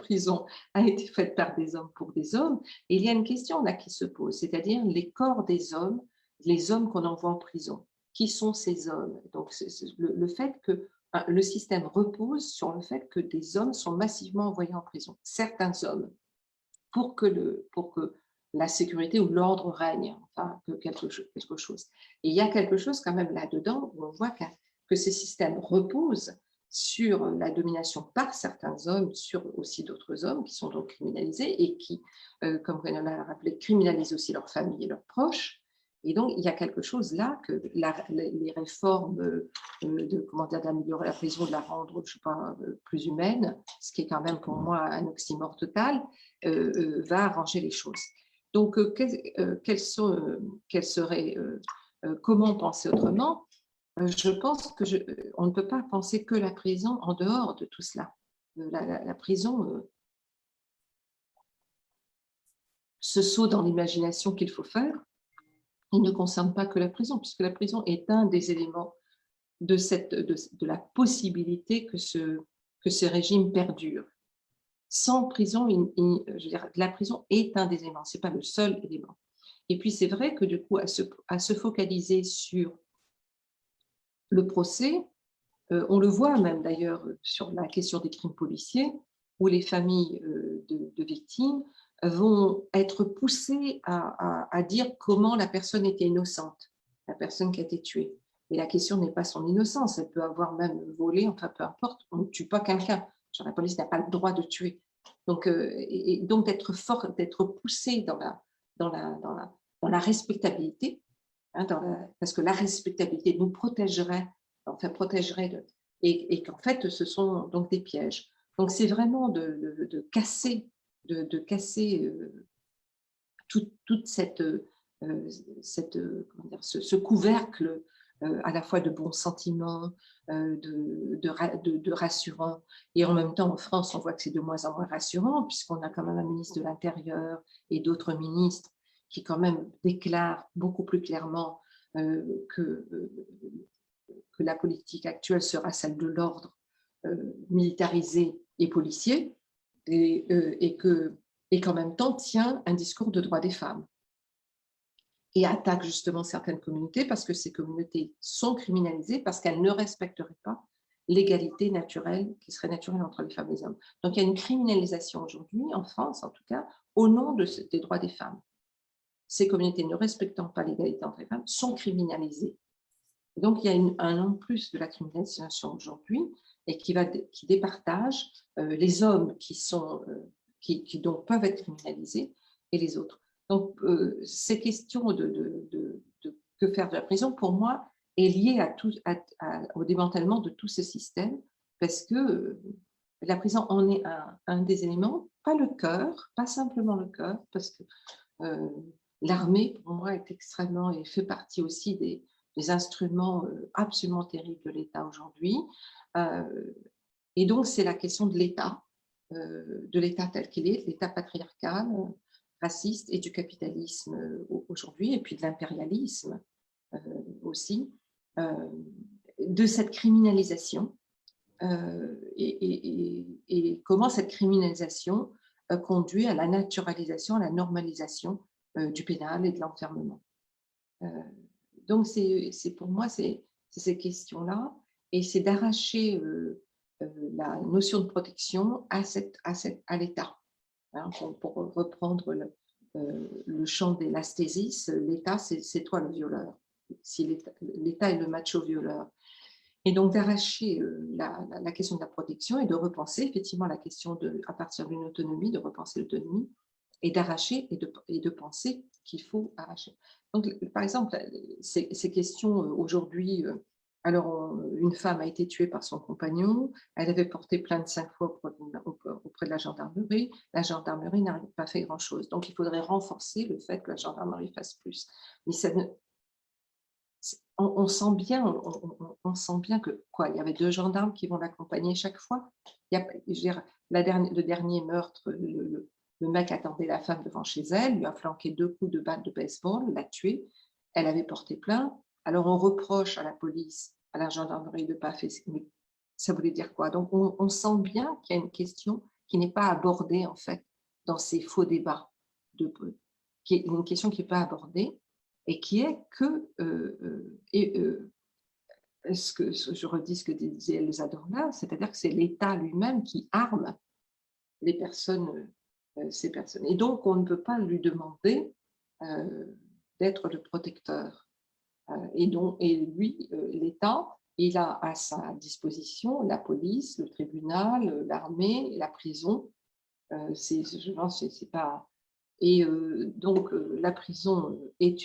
prison a été faite par des hommes pour des hommes. Et il y a une question là qui se pose, c'est-à-dire les corps des hommes, les hommes qu'on envoie en prison. Qui sont ces hommes? Donc, le fait que le système repose sur le fait que des hommes sont massivement envoyés en prison, certains hommes, pour que la sécurité ou l'ordre règne, enfin, que quelque chose. Et il y a quelque chose quand même là-dedans où on voit que ces systèmes reposent sur la domination par certains hommes, sur aussi d'autres hommes qui sont donc criminalisés et qui, comme Gwenola l'a rappelé, criminalisent aussi leurs familles et leurs proches. Et donc, il y a quelque chose là que les réformes d'améliorer la prison, de la rendre, je sais pas, plus humaine, ce qui est quand même pour moi un oxymore total, va arranger les choses. Donc, comment penser autrement? Je pense on ne peut pas penser que la prison en dehors de tout cela. La prison, ce saut dans l'imagination qu'il faut faire, il ne concerne pas que la prison, puisque la prison est un des éléments de la possibilité que ce régime perdure. Sans prison, je veux dire, la prison est un des éléments, ce n'est pas le seul élément. Et puis c'est vrai que du coup, à se focaliser sur le procès, on le voit même d'ailleurs sur la question des crimes policiers, où les familles de victimes vont être poussées à dire comment la personne était innocente, la personne qui a été tuée. Et la question n'est pas son innocence, elle peut avoir même volé, enfin peu importe, on ne tue pas quelqu'un. La police n'a pas le droit de tuer. Donc, donc d'être poussé dans la respectabilité, hein, parce que la respectabilité nous protégerait, enfin protégerait, et qu'en fait, ce sont donc des pièges. Donc, c'est vraiment de casser toute ce couvercle à la fois de bons sentiments, de rassurant. Et en même temps, en France, on voit que c'est de moins en moins rassurant, puisqu'on a quand même un ministre de l'Intérieur et d'autres ministres qui quand même déclarent beaucoup plus clairement que la politique actuelle sera celle de l'ordre militarisé et policier, et qu'en même temps tient un discours de droit des femmes et attaque justement certaines communautés parce que ces communautés sont criminalisées parce qu'elles ne respecteraient pas l'égalité naturelle qui serait naturelle entre les femmes et les hommes. Donc il y a une criminalisation aujourd'hui, en France en tout cas, au nom des droits des femmes. Ces communautés ne respectant pas l'égalité entre les femmes sont criminalisées. Donc il y a un an de plus de la criminalisation aujourd'hui et qui départage les hommes qui donc peuvent être criminalisés et les autres. Donc, ces questions de que faire de la prison, pour moi, est liée au démantèlement de tout ce système, parce que la prison en est un des éléments, pas le cœur, pas simplement le cœur, parce que l'armée, pour moi, est extrêmement et fait partie aussi des instruments absolument terribles de l'État aujourd'hui. Et donc, c'est la question de l'État tel qu'il est, de l'État patriarcal, raciste et du capitalisme aujourd'hui, et puis de l'impérialisme aussi, de cette criminalisation et comment cette criminalisation conduit à la naturalisation, à la normalisation du pénal et de l'enfermement. Donc, pour moi, c'est ces questions-là, et c'est d'arracher la notion de protection à l'État. Hein, pour reprendre le chant des Lastésis, l'État, c'est toi le violeur. Si l'État est le macho violeur. Et donc d'arracher la question de la protection et de repenser effectivement la question à partir d'une autonomie, de repenser l'autonomie et d'arracher et de penser qu'il faut arracher. Donc, par exemple, ces questions aujourd'hui, alors une femme a été tuée par son compagnon, elle avait porté plainte 5 fois auprès de la gendarmerie n'a pas fait grand-chose. Donc, il faudrait renforcer le fait que la gendarmerie fasse plus. Mais on sent bien que quoi, il y avait 2 gendarmes qui vont l'accompagner chaque fois. Je veux dire, le dernier meurtre, le mec attendait la femme devant chez elle, lui a flanqué 2 coups de batte de baseball, l'a tuée. Elle avait porté plainte. Alors on reproche à la police, à la gendarmerie de ne pas faire. Mais ça voulait dire quoi? Donc on sent bien qu'il y a une question qui n'est pas abordée en fait dans ces faux débats, qui est une question qui n'est pas abordée et qui est que je redis ce que disait Elsa Dorna, c'est-à-dire que c'est l'État lui-même qui arme les personnes, ces personnes. Et donc, on ne peut pas lui demander d'être le protecteur. Et lui, l'État, il a à sa disposition la police, le tribunal, l'armée, la prison. Je pense que c'est pas... Et donc, la prison est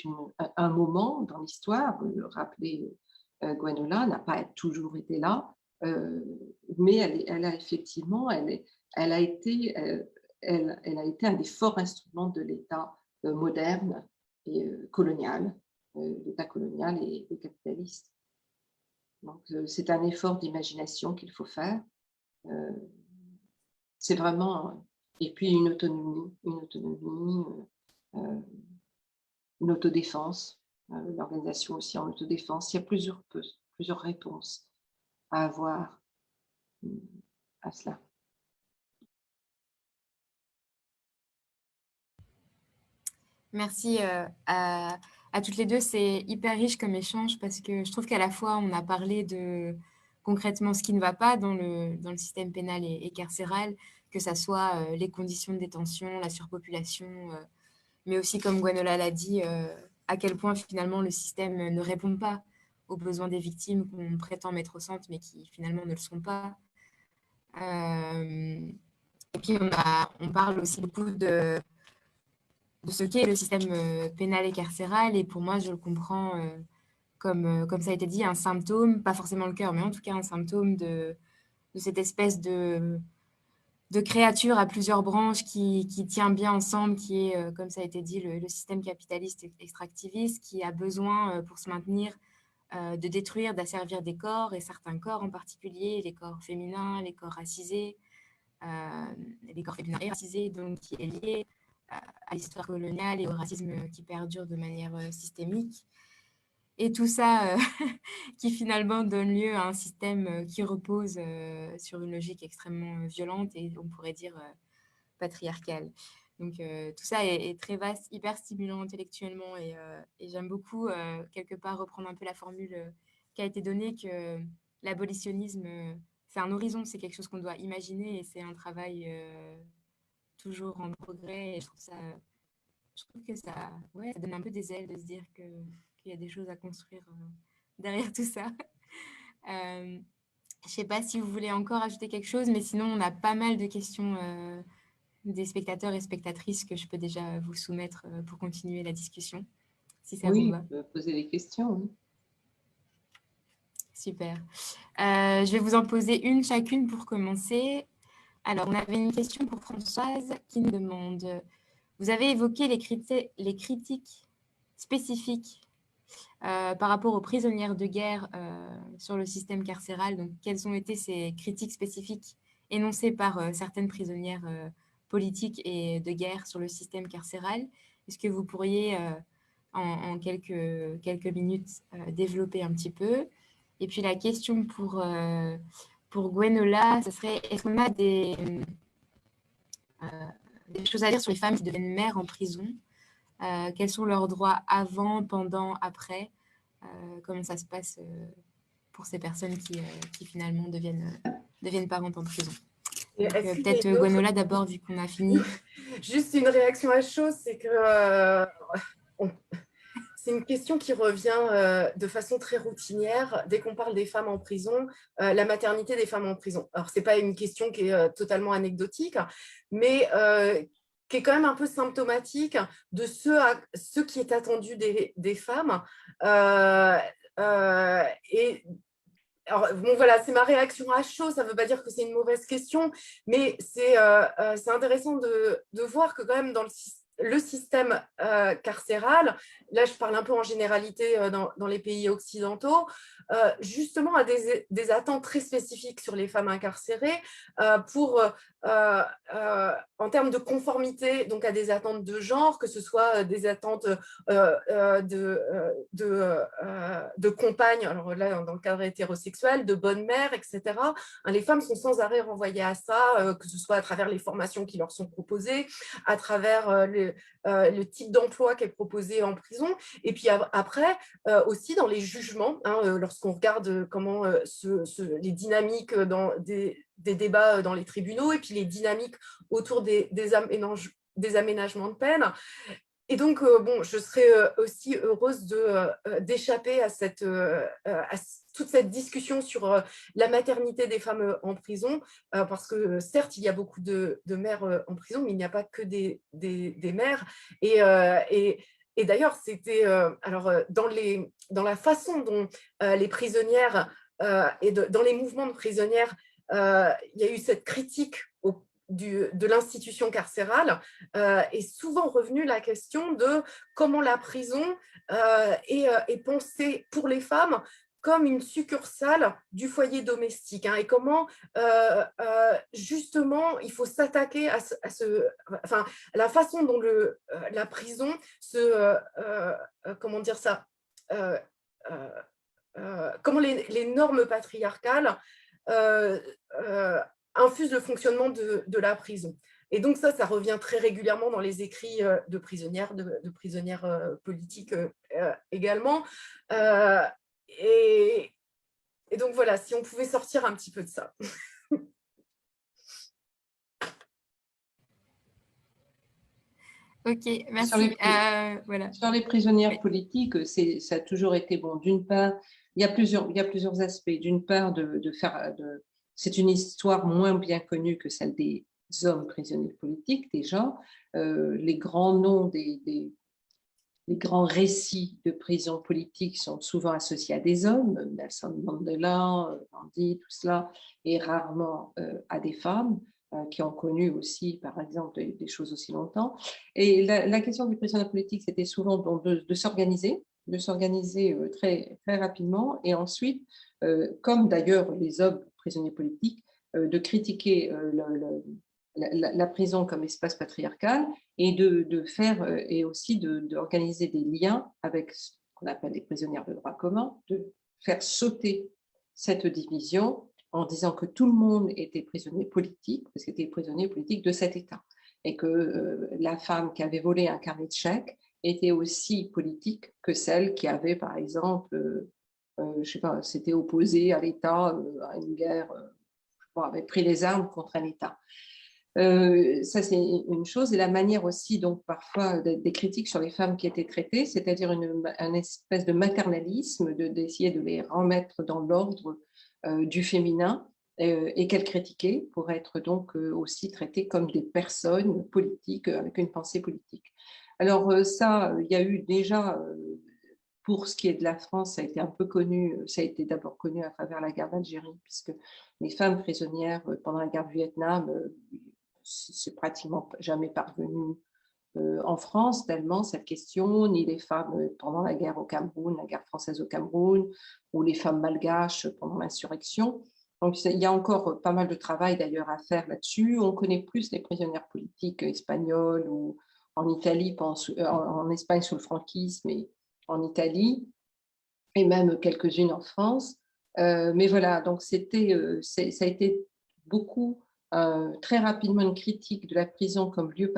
un moment dans l'histoire. Rappelez, Gwenola n'a pas toujours été là, mais elle a effectivement, elle a été, elle a été un des forts instruments de l'État moderne et colonial, l'État colonial et capitaliste. Donc, c'est un effort d'imagination qu'il faut faire. Euh, c'est vraiment, et puis euh, une autodéfense, l'organisation aussi en autodéfense. Il y a plusieurs réponses à avoir à cela. Merci à toutes les deux. C'est hyper riche comme échange parce que je trouve qu'à la fois, on a parlé de concrètement ce qui ne va pas dans le système pénal et carcéral, que ça soit les conditions de détention, la surpopulation, mais aussi, comme Gwenola l'a dit, à quel point finalement le système ne répond pas aux besoins des victimes qu'on prétend mettre au centre, mais qui finalement ne le sont pas. Et puis, on parle aussi beaucoup de ce qu'est le système pénal et carcéral. Et pour moi, je le comprends comme ça a été dit, un symptôme, pas forcément le cœur, mais en tout cas un symptôme de cette espèce de créature à plusieurs branches qui tient bien ensemble, qui est, comme ça a été dit, le système capitaliste extractiviste, qui a besoin, pour se maintenir, de détruire, d'asservir des corps, et certains corps en particulier, les corps féminins, les corps racisés, les corps féminins et racisés, donc qui est lié à l'histoire coloniale et au racisme qui perdure de manière systémique. Et tout ça qui finalement donne lieu à un système qui repose sur une logique extrêmement violente et on pourrait dire patriarcale. Donc tout ça est très vaste, hyper stimulant intellectuellement et j'aime beaucoup quelque part reprendre un peu la formule qui a été donnée que l'abolitionnisme, c'est un horizon, c'est quelque chose qu'on doit imaginer et c'est un travail toujours en progrès et je trouve que ça donne un peu des ailes de se dire qu'il y a des choses à construire derrière tout ça. Je ne sais pas si vous voulez encore ajouter quelque chose, mais sinon, on a pas mal de questions des spectateurs et spectatrices que je peux déjà vous soumettre pour continuer la discussion, si ça vous Oui, va. poser des questions. Oui. Super. Je vais vous en poser une chacune pour commencer. Alors, on avait une question pour Françoise qui nous demande, vous avez évoqué les critiques spécifiques par rapport aux prisonnières de guerre sur le système carcéral. Donc, quelles ont été ces critiques spécifiques énoncées par certaines prisonnières politiques et de guerre sur le système carcéral? Est-ce que vous pourriez, en quelques minutes, développer un petit peu? Et puis, la question pour Gwenola, ce serait, est-ce qu'on a des choses à dire sur les femmes qui deviennent mères en prison? Quels sont leurs droits avant, pendant, après? Comment ça se passe pour ces personnes qui finalement deviennent parentes en prison. Donc, peut-être Gwenola d'abord, vu qu'on a fini. Juste une réaction à chaud, c'est que c'est une question qui revient de façon très routinière dès qu'on parle des femmes en prison, la maternité des femmes en prison. Alors, ce n'est pas une question qui est totalement anecdotique, mais qui est quand même un peu symptomatique de ce qui est attendu des femmes. Et alors, bon, voilà, c'est ma réaction à chaud, ça ne veut pas dire que c'est une mauvaise question, mais c'est intéressant de voir que quand même dans le système carcéral, là je parle un peu en généralité dans les pays occidentaux, justement a des attentes très spécifiques sur les femmes incarcérées en termes de conformité donc à des attentes de genre, que ce soit des attentes de compagnes, alors là dans le cadre hétérosexuel, de bonnes mères, etc. Les femmes sont sans arrêt renvoyées à ça, que ce soit à travers les formations qui leur sont proposées, à travers le type d'emploi qui est proposé en prison, et puis après aussi dans les jugements, lorsqu'on regarde comment les dynamiques dans des débats dans les tribunaux et puis les dynamiques autour des aménagements de peine. Et donc, bon, je serais aussi heureuse d'échapper à toute cette discussion sur la maternité des femmes en prison, parce que certes, il y a beaucoup de mères en prison, mais il n'y a pas que des mères. Et d'ailleurs, c'était dans la façon dont les prisonnières dans les mouvements de prisonnières, il y a eu cette critique de l'institution carcérale, est souvent revenue la question de comment la prison est pensée pour les femmes comme une succursale du foyer domestique, hein, et comment justement il faut s'attaquer à la façon dont la prison comment dire ça, comment les normes patriarcales infusent le fonctionnement de la prison. Et donc ça revient très régulièrement dans les écrits de prisonnières, de prisonnières politiques également. Et donc voilà, si on pouvait sortir un petit peu de ça. Ok, merci. Sur les prisonnières politiques, ça a toujours été bon. D'une part, il y a plusieurs aspects. D'une part, c'est une histoire moins bien connue que celle des hommes prisonniers politiques, déjà. Les grands noms les grands récits de prison politique sont souvent associés à des hommes, Nelson Mandela, Gandhi, tout cela, et rarement à des femmes qui ont connu aussi, par exemple, des choses aussi longtemps. Et la question des prisonniers politiques, c'était souvent de s'organiser très, très rapidement, et ensuite, comme d'ailleurs les hommes prisonniers politiques, de critiquer la prison comme espace patriarcal, et de faire, et aussi d'organiser des liens avec ce qu'on appelle les prisonnières de droit commun, de faire sauter cette division en disant que tout le monde était prisonnier politique, parce qu'il était prisonnier politique de cet État, et que la femme qui avait volé un carnet de chèques était aussi politique que celle qui avait, par exemple, je sais pas, s'était opposée à l'État, à une guerre, avait pris les armes contre un État. Ça, c'est une chose. Et la manière aussi, donc, parfois, des critiques sur les femmes qui étaient traitées, c'est-à-dire une espèce de maternalisme, d'essayer de les remettre dans l'ordre du féminin, et qu'elles critiquaient pour être donc aussi traitées comme des personnes politiques avec une pensée politique. Alors ça, il y a eu déjà, pour ce qui est de la France, ça a été un peu connu, ça a été d'abord connu à travers la guerre d'Algérie, puisque les femmes prisonnières pendant la guerre du Vietnam, c'est pratiquement jamais parvenu en France, tellement cette question, ni les femmes pendant la guerre au Cameroun, la guerre française au Cameroun, ou les femmes malgaches pendant l'insurrection. Donc, il y a encore pas mal de travail d'ailleurs à faire là-dessus. On connaît plus les prisonnières politiques espagnoles ou en Italie, en Espagne sous le franquisme et en Italie, et même quelques-unes en France. Mais voilà, donc ça a été beaucoup, très rapidement, une critique de la prison comme lieu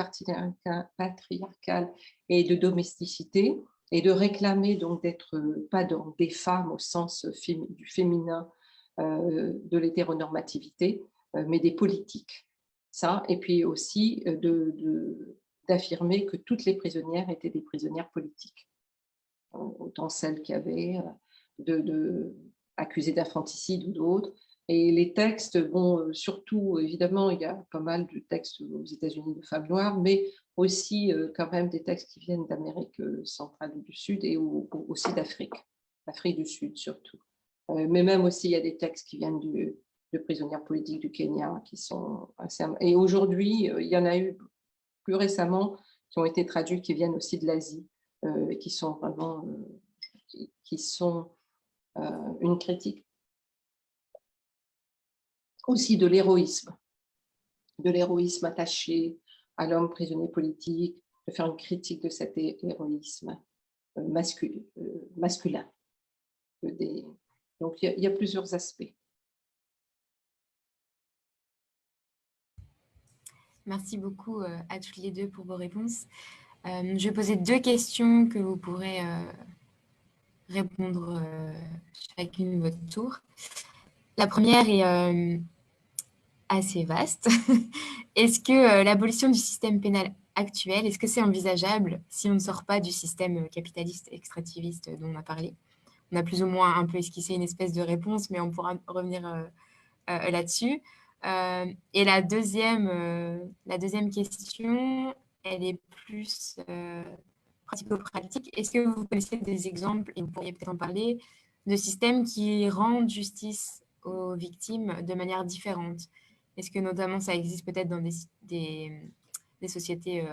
patriarcal et de domesticité, et de réclamer donc d'être pas dans des femmes au sens du féminin, de l'hétéronormativité, mais des politiques. Ça, et puis aussi d'affirmer que toutes les prisonnières étaient des prisonnières politiques, autant celles qui avaient accusées d'infanticide ou d'autres. Et les textes, bon, surtout, évidemment, il y a pas mal de textes aux États-Unis de femmes noires, mais aussi quand même des textes qui viennent d'Amérique centrale ou du Sud, et aussi d'Afrique du Sud surtout. Mais même aussi, il y a des textes qui viennent de prisonnières politiques du Kenya qui sont assez... Et aujourd'hui, il y en a eu plus récemment qui ont été traduits, qui viennent aussi de l'Asie, qui sont vraiment une critique aussi de l'héroïsme attaché à l'homme prisonnier politique, de faire une critique de cet héroïsme masculin. Donc, il y a plusieurs aspects. Merci beaucoup à toutes les deux pour vos réponses. Je vais poser 2 questions que vous pourrez répondre chacune votre tour. La première est assez vaste. Est-ce que l'abolition du système pénal actuelle? Est-ce que c'est envisageable si on ne sort pas du système capitaliste extractiviste dont on a parlé? On a plus ou moins un peu esquissé une espèce de réponse, mais on pourra revenir là-dessus. Et la deuxième question, elle est plus pratico-pratique. Est-ce que vous connaissez des exemples, et vous pourriez peut-être en parler, de systèmes qui rendent justice aux victimes de manière différente? Est-ce que notamment ça existe peut-être dans des sociétés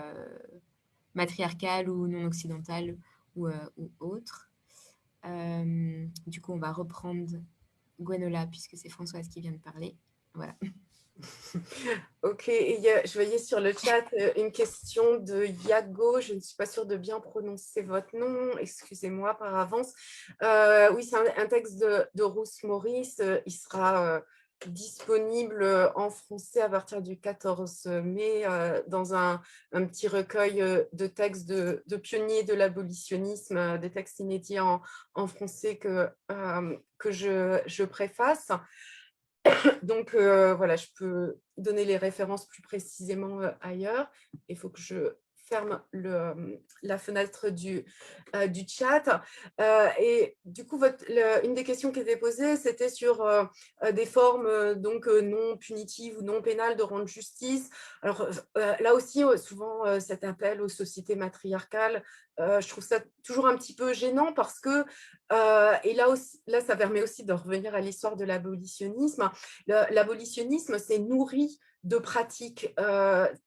matriarcales ou non occidentales ou autres? Du coup, on va reprendre Gwenola, puisque c'est Françoise qui vient de parler. Voilà. Ok, je voyais sur le chat une question de Yago, je ne suis pas sûre de bien prononcer votre nom, excusez-moi par avance. Oui, c'est un texte de Ruth Morris, il sera disponible en français à partir du 14 mai dans un petit recueil de textes de pionniers de l'abolitionnisme, des textes inédits en français que je préface. Donc, voilà, je peux donner les références plus précisément ailleurs. Il faut que je ferme la fenêtre du chat. Et du coup, une des questions qui était posée, c'était sur des formes donc non punitives ou non pénales de rendre justice. Alors là aussi, souvent, cet appel aux sociétés matriarcales, je trouve ça toujours un petit peu gênant parce que, et là, ça permet aussi de revenir à l'histoire de l'abolitionnisme. L'abolitionnisme s'est nourri de pratiques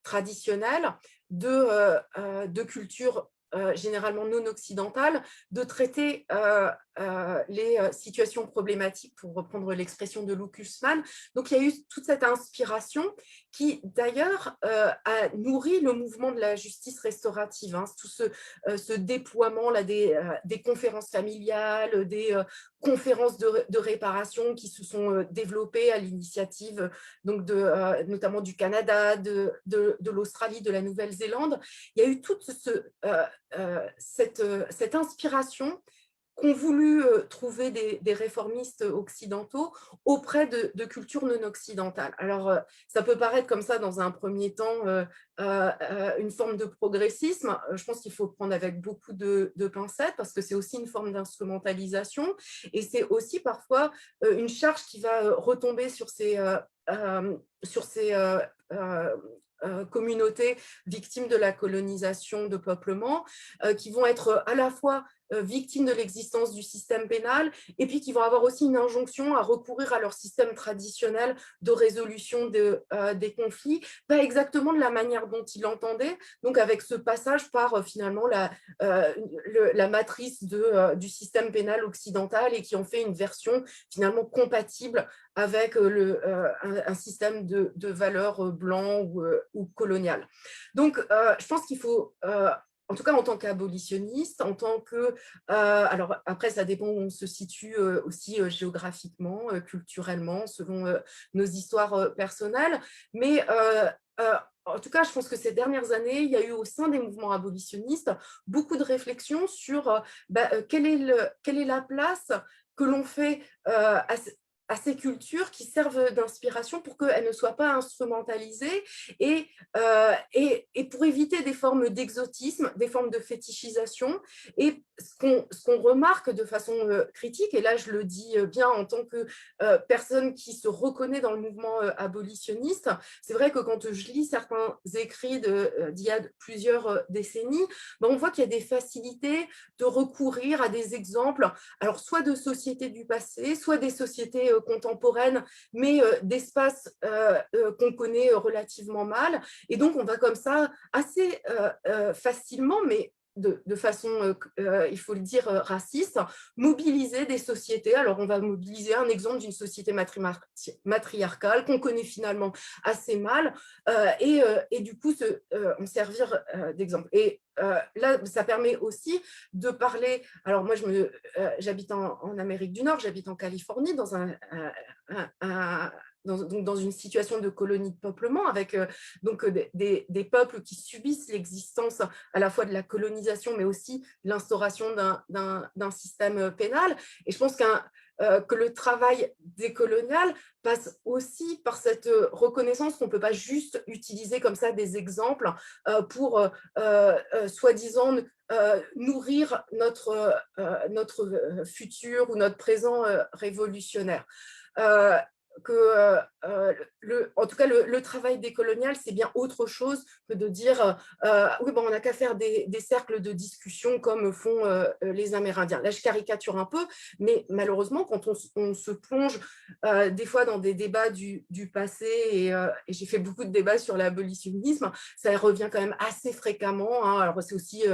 traditionnelles, de cultures généralement non occidentales, de traiter les situations problématiques, pour reprendre l'expression de Lucas Mann. Donc, il y a eu toute cette inspiration qui, d'ailleurs, a nourri le mouvement de la justice restaurative. Hein, tout ce déploiement là, des conférences familiales, des conférences de réparation qui se sont développées à l'initiative donc notamment du Canada, de l'Australie, de la Nouvelle-Zélande. Il y a eu toute cette inspiration qu'ont voulu trouver des réformistes occidentaux auprès de cultures non occidentales. Alors, ça peut paraître comme ça dans un premier temps une forme de progressisme. Je pense qu'il faut le prendre avec beaucoup de pincettes parce que c'est aussi une forme d'instrumentalisation et c'est aussi parfois une charge qui va retomber sur ces communautés victimes de la colonisation, de peuplement, qui vont être à la fois victimes de l'existence du système pénal et puis qui vont avoir aussi une injonction à recourir à leur système traditionnel de résolution des conflits, pas exactement de la manière dont ils l'entendaient, donc avec ce passage par finalement la matrice du système pénal occidental et qui en fait une version finalement compatible avec un système de valeurs blanc ou colonial. Donc, je pense qu'il faut en tout cas en tant qu'abolitionniste, en tant que… alors après, ça dépend où on se situe aussi géographiquement, culturellement, selon nos histoires personnelles. Mais en tout cas, je pense que ces dernières années, il y a eu au sein des mouvements abolitionnistes beaucoup de réflexions sur quelle est la place que l'on fait à ces cultures qui servent d'inspiration pour qu'elles ne soient pas instrumentalisées et pour éviter des formes d'exotisme, des formes de fétichisation. Et ce qu'on remarque de façon critique, et là je le dis bien en tant que personne qui se reconnaît dans le mouvement abolitionniste, c'est vrai que quand je lis certains écrits d'il y a plusieurs décennies, on voit qu'il y a des facilités de recourir à des exemples, alors soit de sociétés du passé, soit des sociétés contemporaines, mais d'espaces qu'on connaît relativement mal. Et donc, on va comme ça assez facilement, mais de façon, il faut le dire, raciste, mobiliser des sociétés. Alors, on va mobiliser un exemple d'une société matriarcale qu'on connaît finalement assez mal et du coup, en servir d'exemple. Et là, ça permet aussi de parler… Alors, moi, j'habite en Amérique du Nord, j'habite en Californie, dans un donc dans une situation de colonie de peuplement, avec donc des peuples qui subissent l'existence à la fois de la colonisation, mais aussi l'instauration d'un système pénal. Et je pense que le travail décolonial passe aussi par cette reconnaissance qu'on ne peut pas juste utiliser comme ça des exemples pour soi-disant nourrir notre futur ou notre présent révolutionnaire. En tout cas, le travail décolonial, c'est bien autre chose que de dire oui, bon, on n'a qu'à faire des cercles de discussion comme font les Amérindiens. Là, je caricature un peu, mais malheureusement, quand on se plonge des fois dans des débats du passé, et j'ai fait beaucoup de débats sur l'abolitionnisme, ça revient quand même assez fréquemment. Hein. Alors, c'est aussi,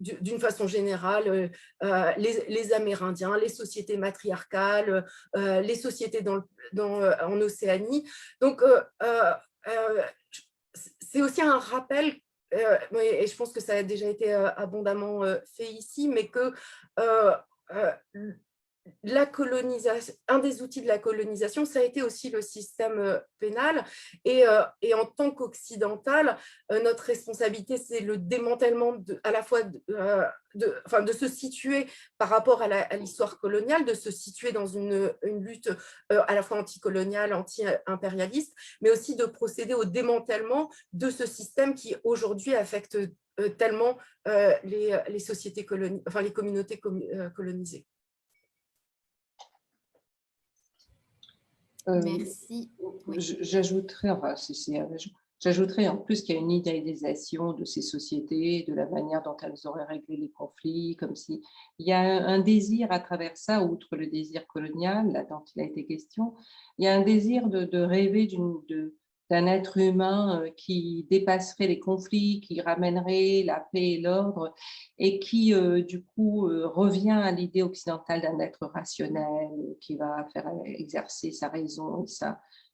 d'une façon générale, les Amérindiens, les sociétés matriarcales, les sociétés en Océanie. Donc, c'est aussi un rappel, et je pense que ça a déjà été abondamment fait ici, mais que la colonisation, un des outils de la colonisation, ça a été aussi le système pénal. Et en tant qu'occidental, notre responsabilité, c'est le démantèlement à la fois de se situer par rapport à l'histoire coloniale, de se situer dans une lutte à la fois anticoloniale, anti-impérialiste, mais aussi de procéder au démantèlement de ce système qui aujourd'hui affecte tellement les sociétés les communautés colonisées. Merci. Oui. J'ajouterais en plus qu'il y a une idéalisation de ces sociétés, de la manière dont elles auraient réglé les conflits, comme si il y a un désir à travers ça, outre le désir colonial, là dont il a été question, il y a un désir de rêver d'un être humain qui dépasserait les conflits, qui ramènerait la paix et l'ordre, et qui, du coup, revient à l'idée occidentale d'un être rationnel, qui va faire exercer sa raison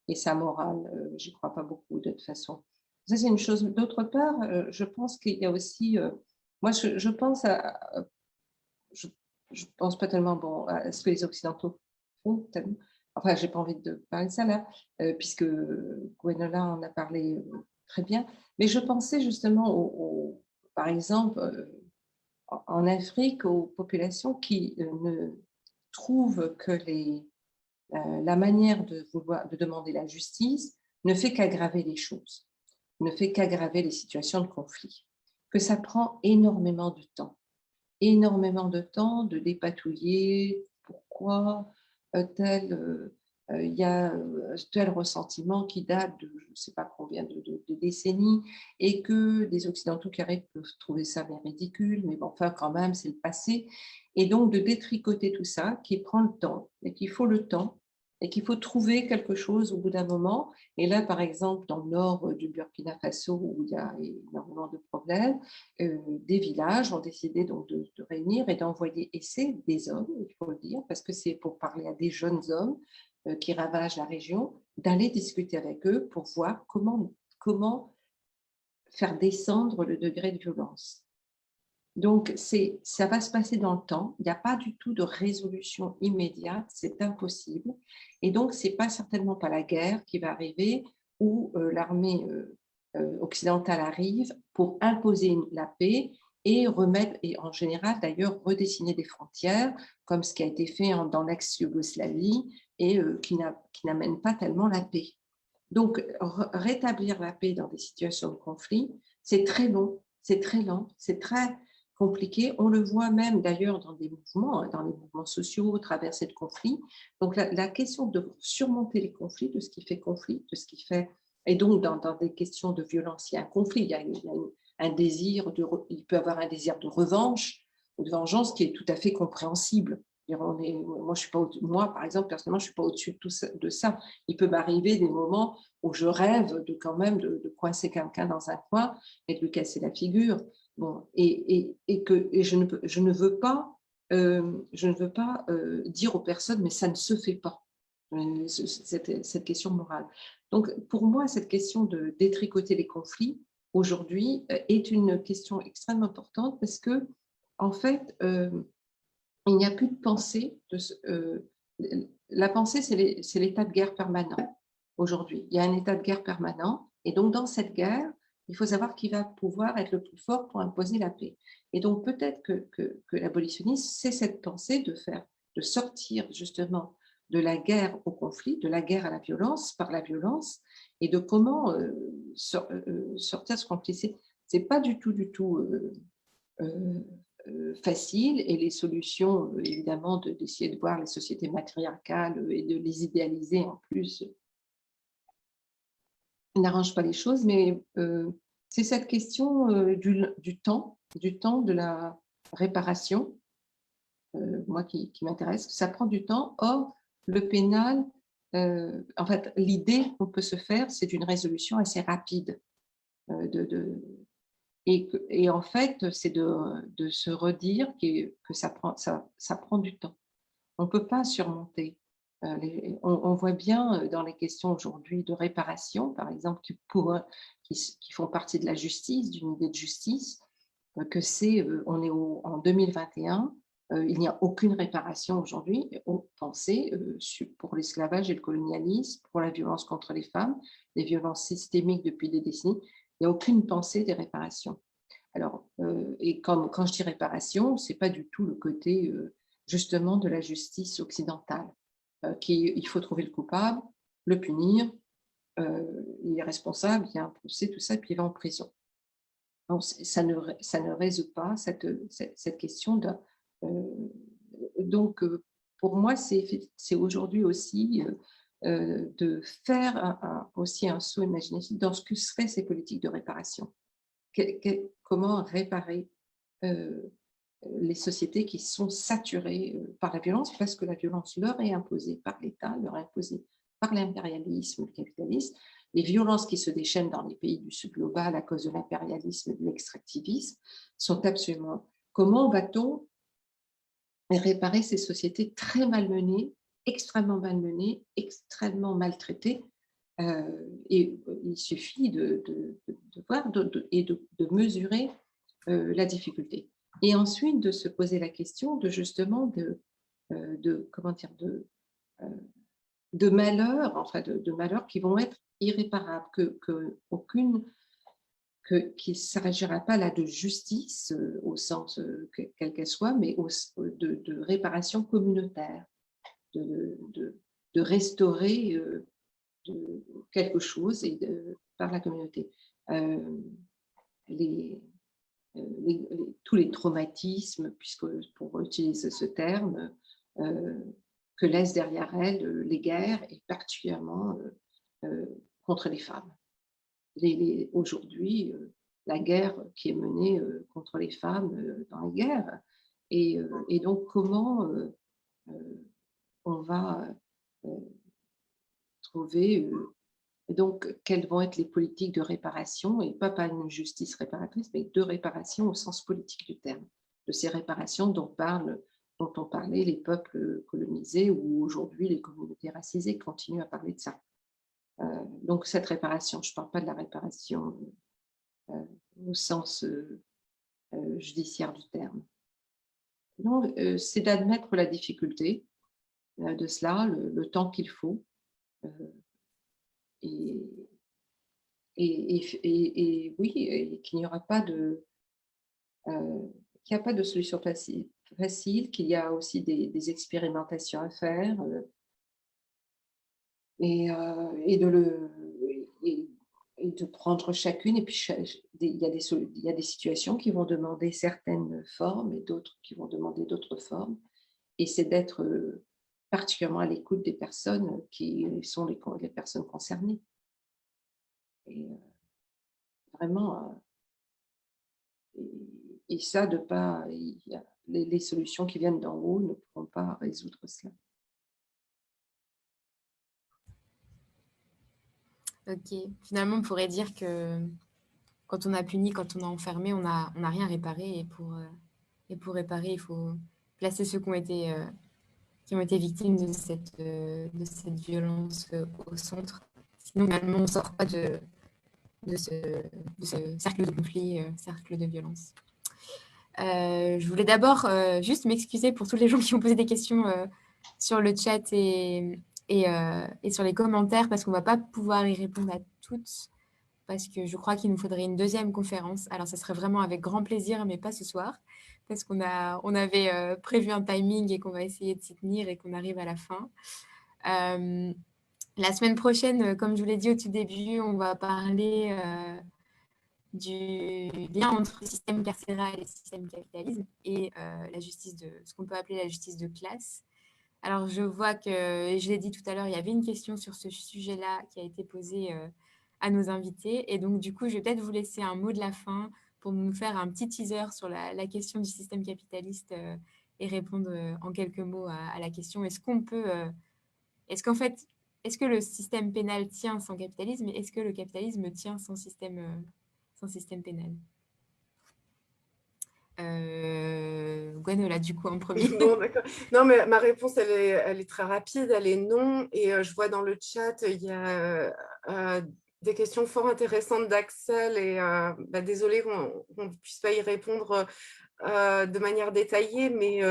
et sa morale. J'y crois pas beaucoup, de toute façon. Ça, c'est une chose. D'autre part, je pense qu'il y a aussi... moi, je pense je pense pas tellement à ce que les Occidentaux font, tellement. Enfin, j'ai pas envie de parler de ça là, puisque Gwenola en a parlé très bien. Mais je pensais justement, par exemple, en Afrique, aux populations qui ne trouvent que la manière de demander la justice ne fait qu'aggraver les choses, ne fait qu'aggraver les situations de conflit, que ça prend énormément de de dépatouiller pourquoi il y a tel ressentiment qui date de je ne sais pas combien de décennies, et que des Occidentaux qui arrivent peuvent trouver ça bien ridicule, mais bon, enfin quand même c'est le passé, et donc de détricoter tout ça qui prend le temps, et qu'il faut le temps, et qu'il faut trouver quelque chose au bout d'un moment. Et là, par exemple, dans le nord du Burkina Faso, où il y a énormément de problèmes, des villages ont décidé donc de réunir et d'envoyer, et c'est des hommes, il faut le dire, parce que c'est pour parler à des jeunes hommes qui ravagent la région, d'aller discuter avec eux pour voir comment faire descendre le degré de violence. Donc, ça va se passer dans le temps. Il n'y a pas du tout de résolution immédiate, c'est impossible. Et donc, ce n'est certainement pas la guerre qui va arriver, où l'armée occidentale arrive pour imposer la paix et remettre, et en général d'ailleurs redessiner des frontières, comme ce qui a été fait dans l'ex-Yougoslavie, et qui n'amène pas tellement la paix. Donc, rétablir la paix dans des situations de conflit, c'est très long, c'est très lent, c'est très compliqué. On le voit même d'ailleurs dans les mouvements sociaux, traversés de conflits. Donc, la question de surmonter les conflits, de ce qui fait conflit, de ce qui fait... Et donc, dans des questions de violence, il y a un conflit, il y a un désir, il peut y avoir un désir de revanche ou de vengeance qui est tout à fait compréhensible. Moi, par exemple, personnellement, je ne suis pas au-dessus de ça. Il peut m'arriver des moments où je rêve quand même de coincer quelqu'un dans un coin et de lui casser la figure. Bon, et je ne veux pas dire aux personnes, mais ça ne se fait pas, cette question morale. Donc, pour moi, cette question de détricoter les conflits, aujourd'hui, est une question extrêmement importante parce que, en fait, il n'y a plus de pensée. la pensée, c'est l'état de guerre permanent aujourd'hui. Il y a un état de guerre permanent. Et donc, dans cette guerre, il faut savoir qui va pouvoir être le plus fort pour imposer la paix. Et donc, peut-être que l'abolitionnisme, c'est cette pensée de sortir justement de la guerre au conflit, de la guerre à la violence, par la violence, et de comment sortir de ce conflit. C'est pas du tout facile, et les solutions, évidemment, d'essayer de voir les sociétés matriarcales et de les idéaliser en plus, n'arrange pas les choses, mais c'est cette question du temps de la réparation, moi qui m'intéresse. Ça prend du temps. Or, le pénal, en fait, l'idée qu'on peut se faire, c'est d'une résolution assez rapide. Et en fait, c'est de se redire que ça prend du temps. On ne peut pas surmonter. On voit bien dans les questions aujourd'hui de réparation, par exemple, qui font partie de la justice, d'une idée de justice, que on est en 2021, il n'y a aucune réparation aujourd'hui pensée pour l'esclavage et le colonialisme, pour la violence contre les femmes, les violences systémiques depuis des décennies. Il n'y a aucune pensée des réparations. Alors, et quand je dis réparation, ce n'est pas du tout le côté justement de la justice occidentale. Il faut trouver le coupable, le punir, il est responsable, il y a un procès, tout ça, puis il va en prison. Donc, ça ne résout pas cette question de... donc, pour moi, c'est aujourd'hui aussi de faire aussi un saut imaginatif dans ce que seraient ces politiques de réparation. Comment réparer les sociétés qui sont saturées par la violence, parce que la violence leur est imposée par l'État, leur est imposée par l'impérialisme, le capitalisme, les violences qui se déchaînent dans les pays du Sud global à cause de l'impérialisme et de l'extractivisme sont absolument... Comment va-t-on réparer ces sociétés très malmenées, extrêmement maltraitées, et il suffit de voir et de mesurer la difficulté. Et ensuite, de se poser la question de justement de malheurs, enfin de malheurs qui vont être irréparables, qu'il ne s'agira pas là de justice au sens quel qu'elle soit, mais de réparation communautaire, de restaurer quelque chose par la communauté. Tous les traumatismes, puisque pour utiliser ce terme, que laissent derrière elles les guerres, et particulièrement contre les femmes. Aujourd'hui, la guerre qui est menée contre les femmes dans les guerres, et donc comment on va trouver... donc, quelles vont être les politiques de réparation, et pas une justice réparatrice, mais de réparation au sens politique du terme, de ces réparations dont ont parlé les peuples colonisés, ou aujourd'hui les communautés racisées continuent à parler de ça. Donc, cette réparation, je ne parle pas de la réparation au sens judiciaire du terme. Donc, c'est d'admettre la difficulté de cela, le temps qu'il faut, et oui, et qu'il n'y aura pas qu'il n'y a pas de solution facile, qu'il y a aussi des expérimentations à faire, et de prendre chacune. Et puis, il y a des situations qui vont demander certaines formes et d'autres qui vont demander d'autres formes. Et c'est d'être particulièrement à l'écoute des personnes qui sont les personnes concernées. Et vraiment, et ça, de pas, les solutions qui viennent d'en haut ne pourront pas résoudre cela. Ok, finalement, on pourrait dire que quand on a puni, quand on a enfermé, on n'a rien réparé. Et pour réparer, il faut placer ceux qui ont été victimes de cette violence au centre. Sinon, finalement, on ne sort pas de ce cercle de conflit, cercle de violence. Je voulais d'abord juste m'excuser pour tous les gens qui ont posé des questions sur le chat et sur les commentaires parce qu'on ne va pas pouvoir y répondre à toutes parce que je crois qu'il nous faudrait une deuxième conférence. Alors, ça serait vraiment avec grand plaisir, mais pas ce soir parce on avait prévu un timing et qu'on va essayer de s'y tenir et qu'on arrive à la fin. La semaine prochaine, comme je vous l'ai dit au tout début, on va parler du lien entre système carcéral et système capitalisme et ce qu'on peut appeler la justice de classe. Alors, je vois que, et je l'ai dit tout à l'heure, il y avait une question sur ce sujet-là qui a été posée à nos invités. Et donc, du coup, je vais peut-être vous laisser un mot de la fin pour nous faire un petit teaser sur la question du système capitaliste et répondre en quelques mots à la question. Est-ce que le système pénal tient sans capitalisme et est-ce que le capitalisme tient sans système pénal? Gwenola, du coup, en premier. Bon, d'accord. Non, mais ma réponse, elle est très rapide, elle est non. Et je vois dans le chat, il y a des questions fort intéressantes d'Axel. Et désolée qu'on ne puisse pas y répondre de manière détaillée, mais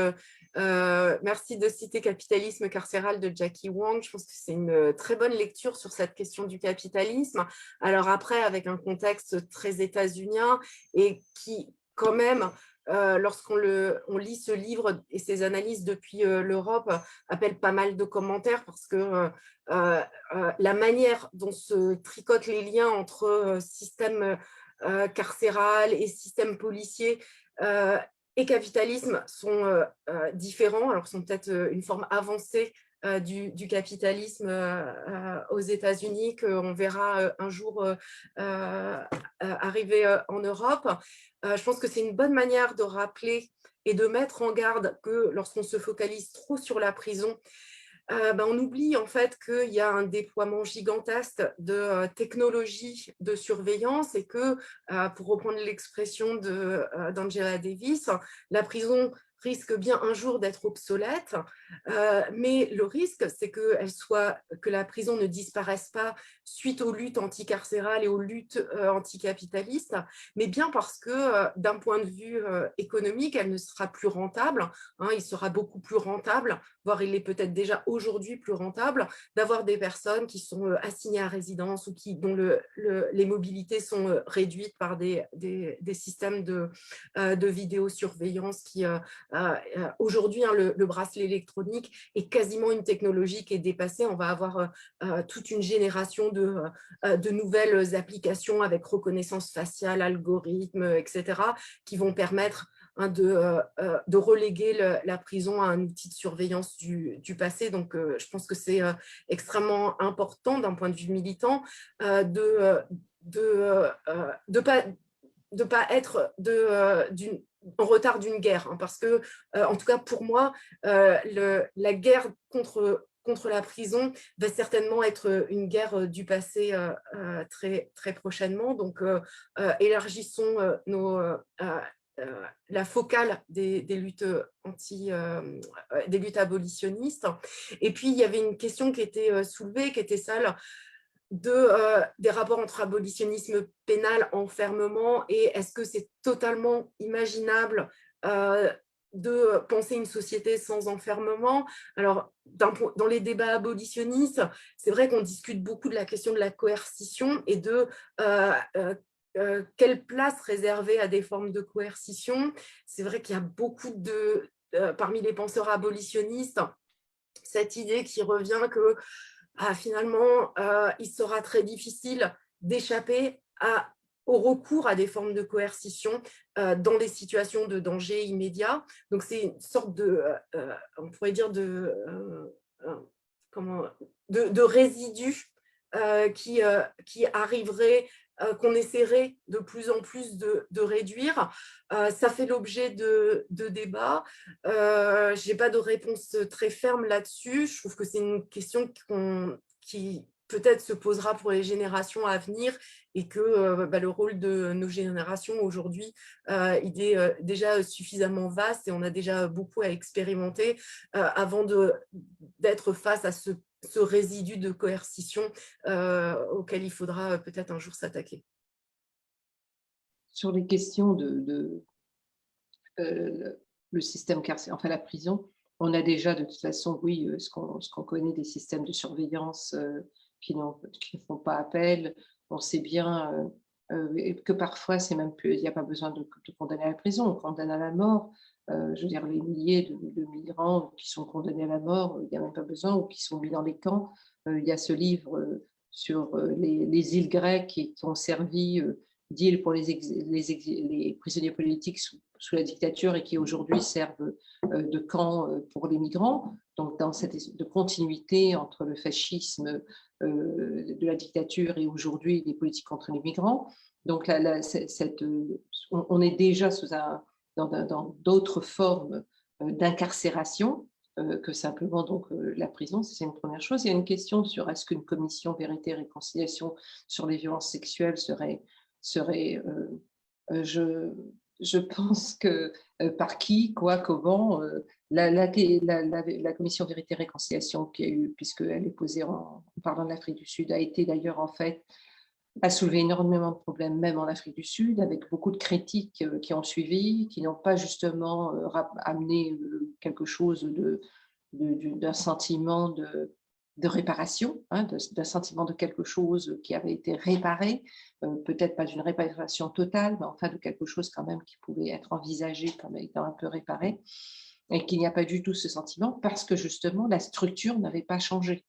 merci de citer Capitalisme carcéral de Jackie Wang. Je pense que c'est une très bonne lecture sur cette question du capitalisme. Alors après, avec un contexte très états-unien et qui, quand même, lorsqu'on lit ce livre et ses analyses depuis l'Europe, appelle pas mal de commentaires parce que la manière dont se tricotent les liens entre système carcéral et système policier et capitalisme sont différents, alors sont peut-être une forme avancée du capitalisme aux États-Unis qu'on verra un jour arriver en Europe. Je pense que c'est une bonne manière de rappeler et de mettre en garde que lorsqu'on se focalise trop sur la prison, on oublie en fait qu'il y a un déploiement gigantesque de technologies de surveillance et que, pour reprendre l'expression d'Angela Davis, la prison risque bien un jour d'être obsolète, mais le risque, c'est que la prison ne disparaisse pas suite aux luttes anticarcérales et aux luttes anticapitalistes, mais bien parce que, d'un point de vue économique, elle ne sera plus rentable. Il sera beaucoup plus rentable, voire il est peut-être déjà aujourd'hui plus rentable, d'avoir des personnes qui sont assignées à résidence ou dont les mobilités sont réduites par des systèmes de vidéosurveillance qui, aujourd'hui, le bracelet électronique est quasiment une technologie qui est dépassée. On va avoir toute une génération de nouvelles applications avec reconnaissance faciale, algorithmes, etc., qui vont permettre de reléguer la prison à un outil de surveillance du passé. Donc, je pense que c'est extrêmement important d'un point de vue militant de pas être en retard d'une guerre, parce que, en tout cas pour moi, la guerre contre la prison va certainement être une guerre du passé très, très prochainement. Donc, élargissons la focale des luttes des luttes abolitionnistes. Et puis, il y avait une question qui était soulevée, qui était celle des rapports entre abolitionnisme pénal, enfermement, et est-ce que c'est totalement imaginable de penser une société sans enfermement? Alors, dans les débats abolitionnistes, c'est vrai qu'on discute beaucoup de la question de la coercition et de quelle place réserver à des formes de coercition. C'est vrai qu'il y a beaucoup parmi les penseurs abolitionnistes, cette idée qui revient que finalement, il sera très difficile d'échapper au recours à des formes de coercition dans des situations de danger immédiat. Donc, c'est une sorte on pourrait dire de résidu qui arriverait, qu'on essaierait de plus en plus de réduire. Ça fait l'objet de débats. Je n'ai pas de réponse très ferme là-dessus. Je trouve que c'est une question qui peut-être se posera pour les générations à venir et que le rôle de nos générations aujourd'hui, il est déjà suffisamment vaste et on a déjà beaucoup à expérimenter avant d'être face à ce résidu de coercition auquel il faudra peut-être un jour s'attaquer. Sur les questions le système carcéral, enfin la prison, On a déjà de toute façon, oui, ce qu'on connaît des systèmes de surveillance qui ne font pas appel. On sait bien que parfois, c'est même plus, il n'y a pas besoin de condamner à la prison, on condamne à la mort. Je veux dire, les milliers de migrants qui sont condamnés à la mort, il n'y a même pas besoin, ou qui sont mis dans les camps. Il y a ce livre sur les îles grecques qui ont servi d'îles pour les prisonniers politiques sous la dictature et qui aujourd'hui servent de camp pour les migrants. Donc, dans cette de continuité entre le fascisme de la dictature et aujourd'hui les politiques contre les migrants. Donc, on est déjà dans d'autres formes d'incarcération que simplement donc, la prison, c'est une première chose. Il y a une question sur est-ce qu'une commission vérité et réconciliation sur les violences sexuelles serait je pense que par qui, quoi, comment, la commission vérité et réconciliation qui a eu, puisqu'elle est posée en parlant de l'Afrique du Sud, a été d'ailleurs en fait, a soulevé énormément de problèmes, même en Afrique du Sud, avec beaucoup de critiques qui ont suivi, qui n'ont pas justement amené quelque chose d'un sentiment de réparation, hein, d'un sentiment de quelque chose qui avait été réparé, peut-être pas d'une réparation totale, mais enfin de quelque chose quand même qui pouvait être envisagé comme étant un peu réparé, et qu'il n'y a pas du tout ce sentiment parce que justement la structure n'avait pas changé.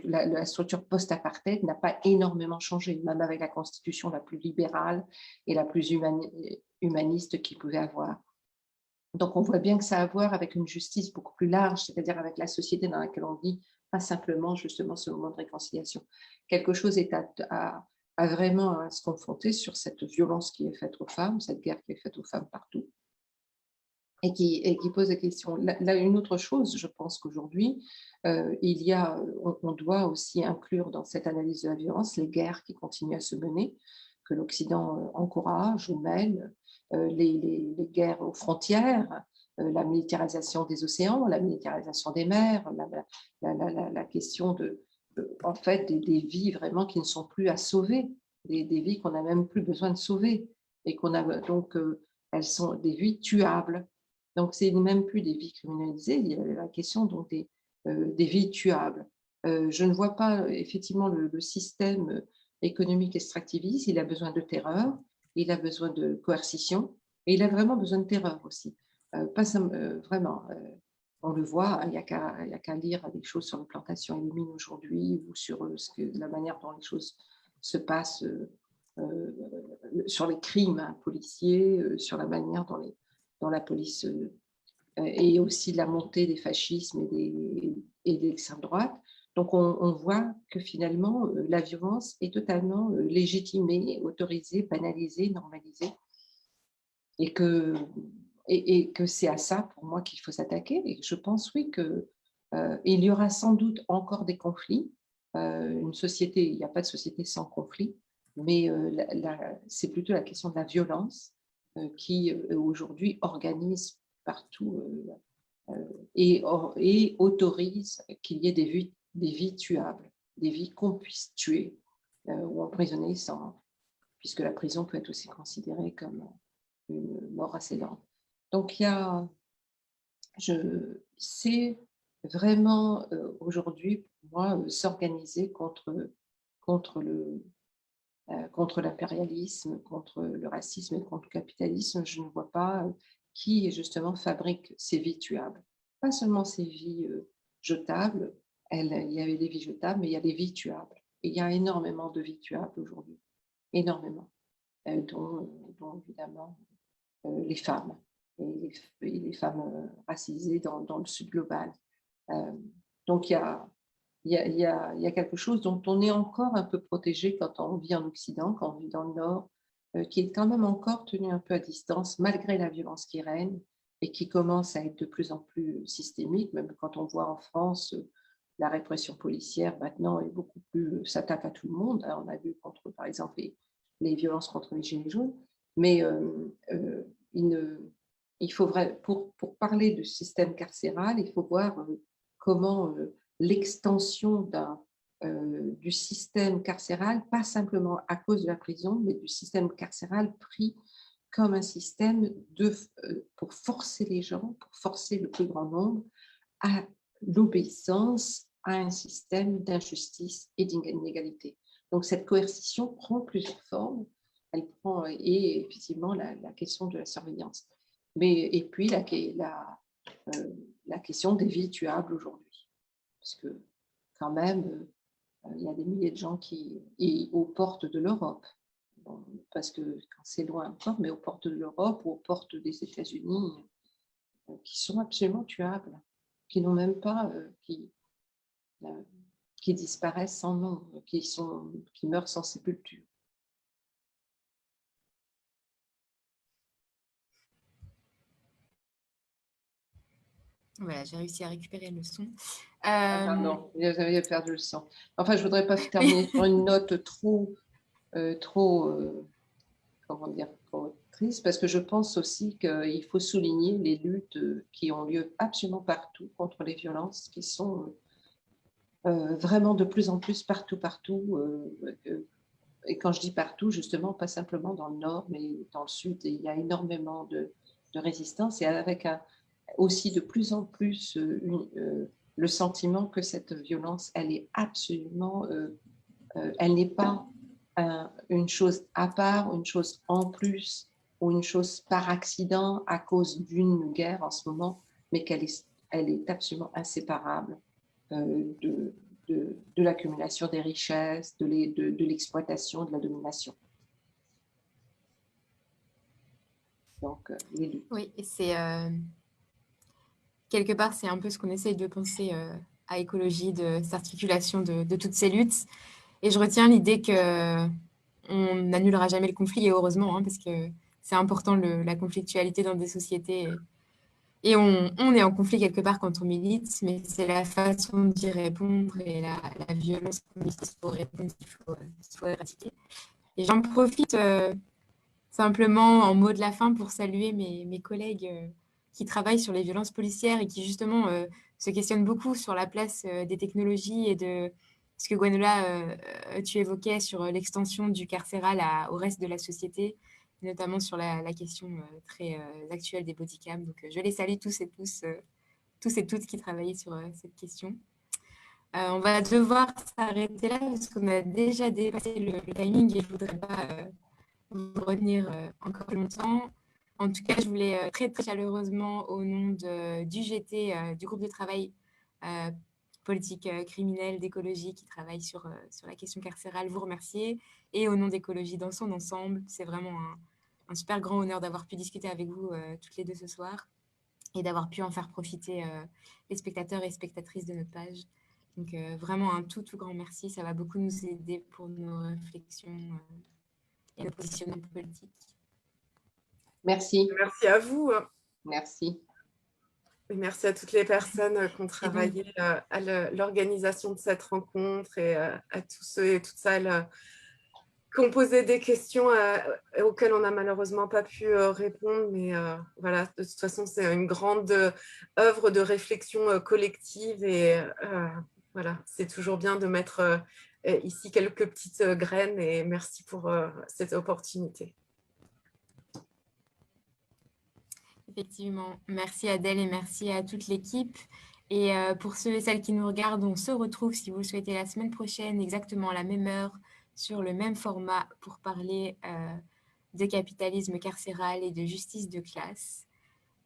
La structure post-apartheid n'a pas énormément changé, même avec la constitution la plus libérale et la plus humaniste qu'il pouvait avoir. Donc, on voit bien que ça a à voir avec une justice beaucoup plus large, c'est-à-dire avec la société dans laquelle on vit, pas simplement justement ce moment de réconciliation. Quelque chose est à vraiment à se confronter sur cette violence qui est faite aux femmes, cette guerre qui est faite aux femmes partout, et qui pose la question. Là, une autre chose, je pense qu'aujourd'hui, on doit aussi inclure dans cette analyse de la violence les guerres qui continuent à se mener, que l'Occident encourage ou mène, les guerres aux frontières, la militarisation des océans, la militarisation des mers, la question en fait, des vies vraiment qui ne sont plus à sauver, des vies qu'on n'a même plus besoin de sauver, et qu'on a donc, elles sont des vies tuables. Donc, c'est même plus des vies criminalisées, il y a la question donc des vies tuables. Je ne vois pas effectivement le système économique extractiviste, il a besoin de terreur, il a besoin de coercition, et il a vraiment besoin de terreur aussi. Vraiment, on le voit, il n'y a qu'à lire des choses sur les plantations et les mines aujourd'hui, ou sur la manière dont les choses se passent sur les crimes policiers, sur la manière dont la police et aussi la montée des fascismes et de l'extrême droite. Donc, on voit que finalement, la violence est totalement légitimée, autorisée, banalisée, normalisée, et que c'est à ça, pour moi, qu'il faut s'attaquer. Et je pense, oui, qu'il y aura sans doute encore des conflits. Une société, il n'y a pas de société sans conflit, mais c'est plutôt la question de la violence qui, aujourd'hui, organise partout et autorise qu'il y ait des vies tuables, des vies qu'on puisse tuer ou emprisonner puisque la prison peut être aussi considérée comme une mort assez lente. Donc, c'est vraiment aujourd'hui, pour moi, s'organiser contre l'impérialisme, contre le racisme et contre le capitalisme. Je ne vois pas qui, justement, fabrique ces vies tuables. Pas seulement ces vies jetables, il y avait des vies jetables, mais il y a des vies tuables. Et il y a énormément de vies tuables aujourd'hui, énormément, dont évidemment les femmes, et les femmes racisées dans le sud global. Donc, il y a quelque chose dont on est encore un peu protégé quand on vit en Occident, quand on vit dans le Nord, qui est quand même encore tenu un peu à distance, malgré la violence qui règne et qui commence à être de plus en plus systémique, même quand on voit en France la répression policière maintenant est beaucoup plus, s'attaque à tout le monde. On a vu par exemple, les violences contre les Gilets jaunes, mais il faut pour parler du système carcéral, il faut voir comment l'extension du système carcéral, pas simplement à cause de la prison, mais du système carcéral pris comme un système pour forcer les gens, pour forcer le plus grand nombre à l'obéissance à un système d'injustice et d'inégalité. Donc cette coercition prend plusieurs formes. Elle prend, et effectivement la question de la surveillance. Et puis la question des vies tuables aujourd'hui. Parce que quand même, il y a des milliers de gens aux portes de l'Europe. Bon, parce que quand c'est loin encore, mais aux portes de l'Europe ou aux portes des États-Unis, qui sont absolument tuables, qui n'ont même pas, qui disparaissent sans nom, qui meurent sans sépulture. Voilà, j'ai réussi à récupérer le son. Pardon, j'avais perdu le son. Enfin, je ne voudrais pas terminer sur une note trop comment dire, trop triste, parce que je pense aussi qu'il faut souligner les luttes qui ont lieu absolument partout contre les violences, qui sont vraiment de plus en plus partout. Et quand je dis partout, justement, pas simplement dans le nord, mais dans le sud, il y a énormément de résistance, et avec aussi de plus en plus le sentiment que cette violence, elle est absolument, elle n'est pas une chose à part, une chose en plus, ou une chose par accident à cause d'une guerre en ce moment, mais elle est absolument inséparable de l'accumulation des richesses, de l'exploitation, de la domination. Donc, les luttes. Oui, et c'est quelque part, c'est un peu ce qu'on essaye de penser à écologie, de cette articulation de toutes ces luttes. Et je retiens l'idée qu'on n'annulera jamais le conflit, et heureusement, hein, parce que c'est important la conflictualité dans des sociétés. Et on est en conflit quelque part quand on milite, mais c'est la façon d'y répondre et la violence qu'on utilise pour répondre qu'il faut éradiquer. Et j'en profite simplement en mot de la fin pour saluer mes collègues qui travaillent sur les violences policières et qui justement se questionnent beaucoup sur la place des technologies et de ce que Gwenola, tu évoquais sur l'extension du carcéral au reste de la société, notamment sur la question très actuelle des bodycams. Donc je les salue tous et toutes qui travaillent sur cette question. On va devoir s'arrêter là parce qu'on a déjà dépassé le timing et je ne voudrais pas vous retenir encore plus longtemps. En tout cas, je voulais très, très chaleureusement, au nom du GT, du groupe de travail politique criminelle, d'écologie qui travaille sur la question carcérale, vous remercier. Et au nom d'Écologie dans son ensemble, c'est vraiment un super grand honneur d'avoir pu discuter avec vous toutes les deux ce soir et d'avoir pu en faire profiter les spectateurs et spectatrices de notre page. Donc vraiment un tout grand merci. Ça va beaucoup nous aider pour nos réflexions et nos positionnements politiques. Merci. Merci à vous. Merci. Et merci à toutes les personnes qui ont travaillé à l'organisation de cette rencontre et à tous ceux et toutes celles qui ont posé des questions auxquelles on n'a malheureusement pas pu répondre. Mais voilà, de toute façon, c'est une grande œuvre de réflexion collective et voilà, c'est toujours bien de mettre ici quelques petites graines et merci pour cette opportunité. Effectivement, merci Adèle et merci à toute l'équipe. Et pour ceux et celles qui nous regardent, on se retrouve, si vous le souhaitez, la semaine prochaine, exactement à la même heure, sur le même format, pour parler de capitalisme carcéral et de justice de classe.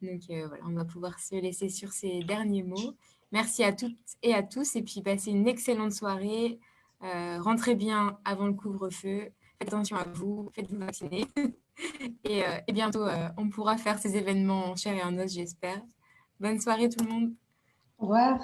Donc voilà, on va pouvoir se laisser sur ces derniers mots. Merci à toutes et à tous, et puis passez une excellente soirée. Rentrez bien avant le couvre-feu. Faites attention à vous, faites-vous vacciner. Et bientôt, on pourra faire ces événements en chair et en os, j'espère. Bonne soirée tout le monde. Au revoir.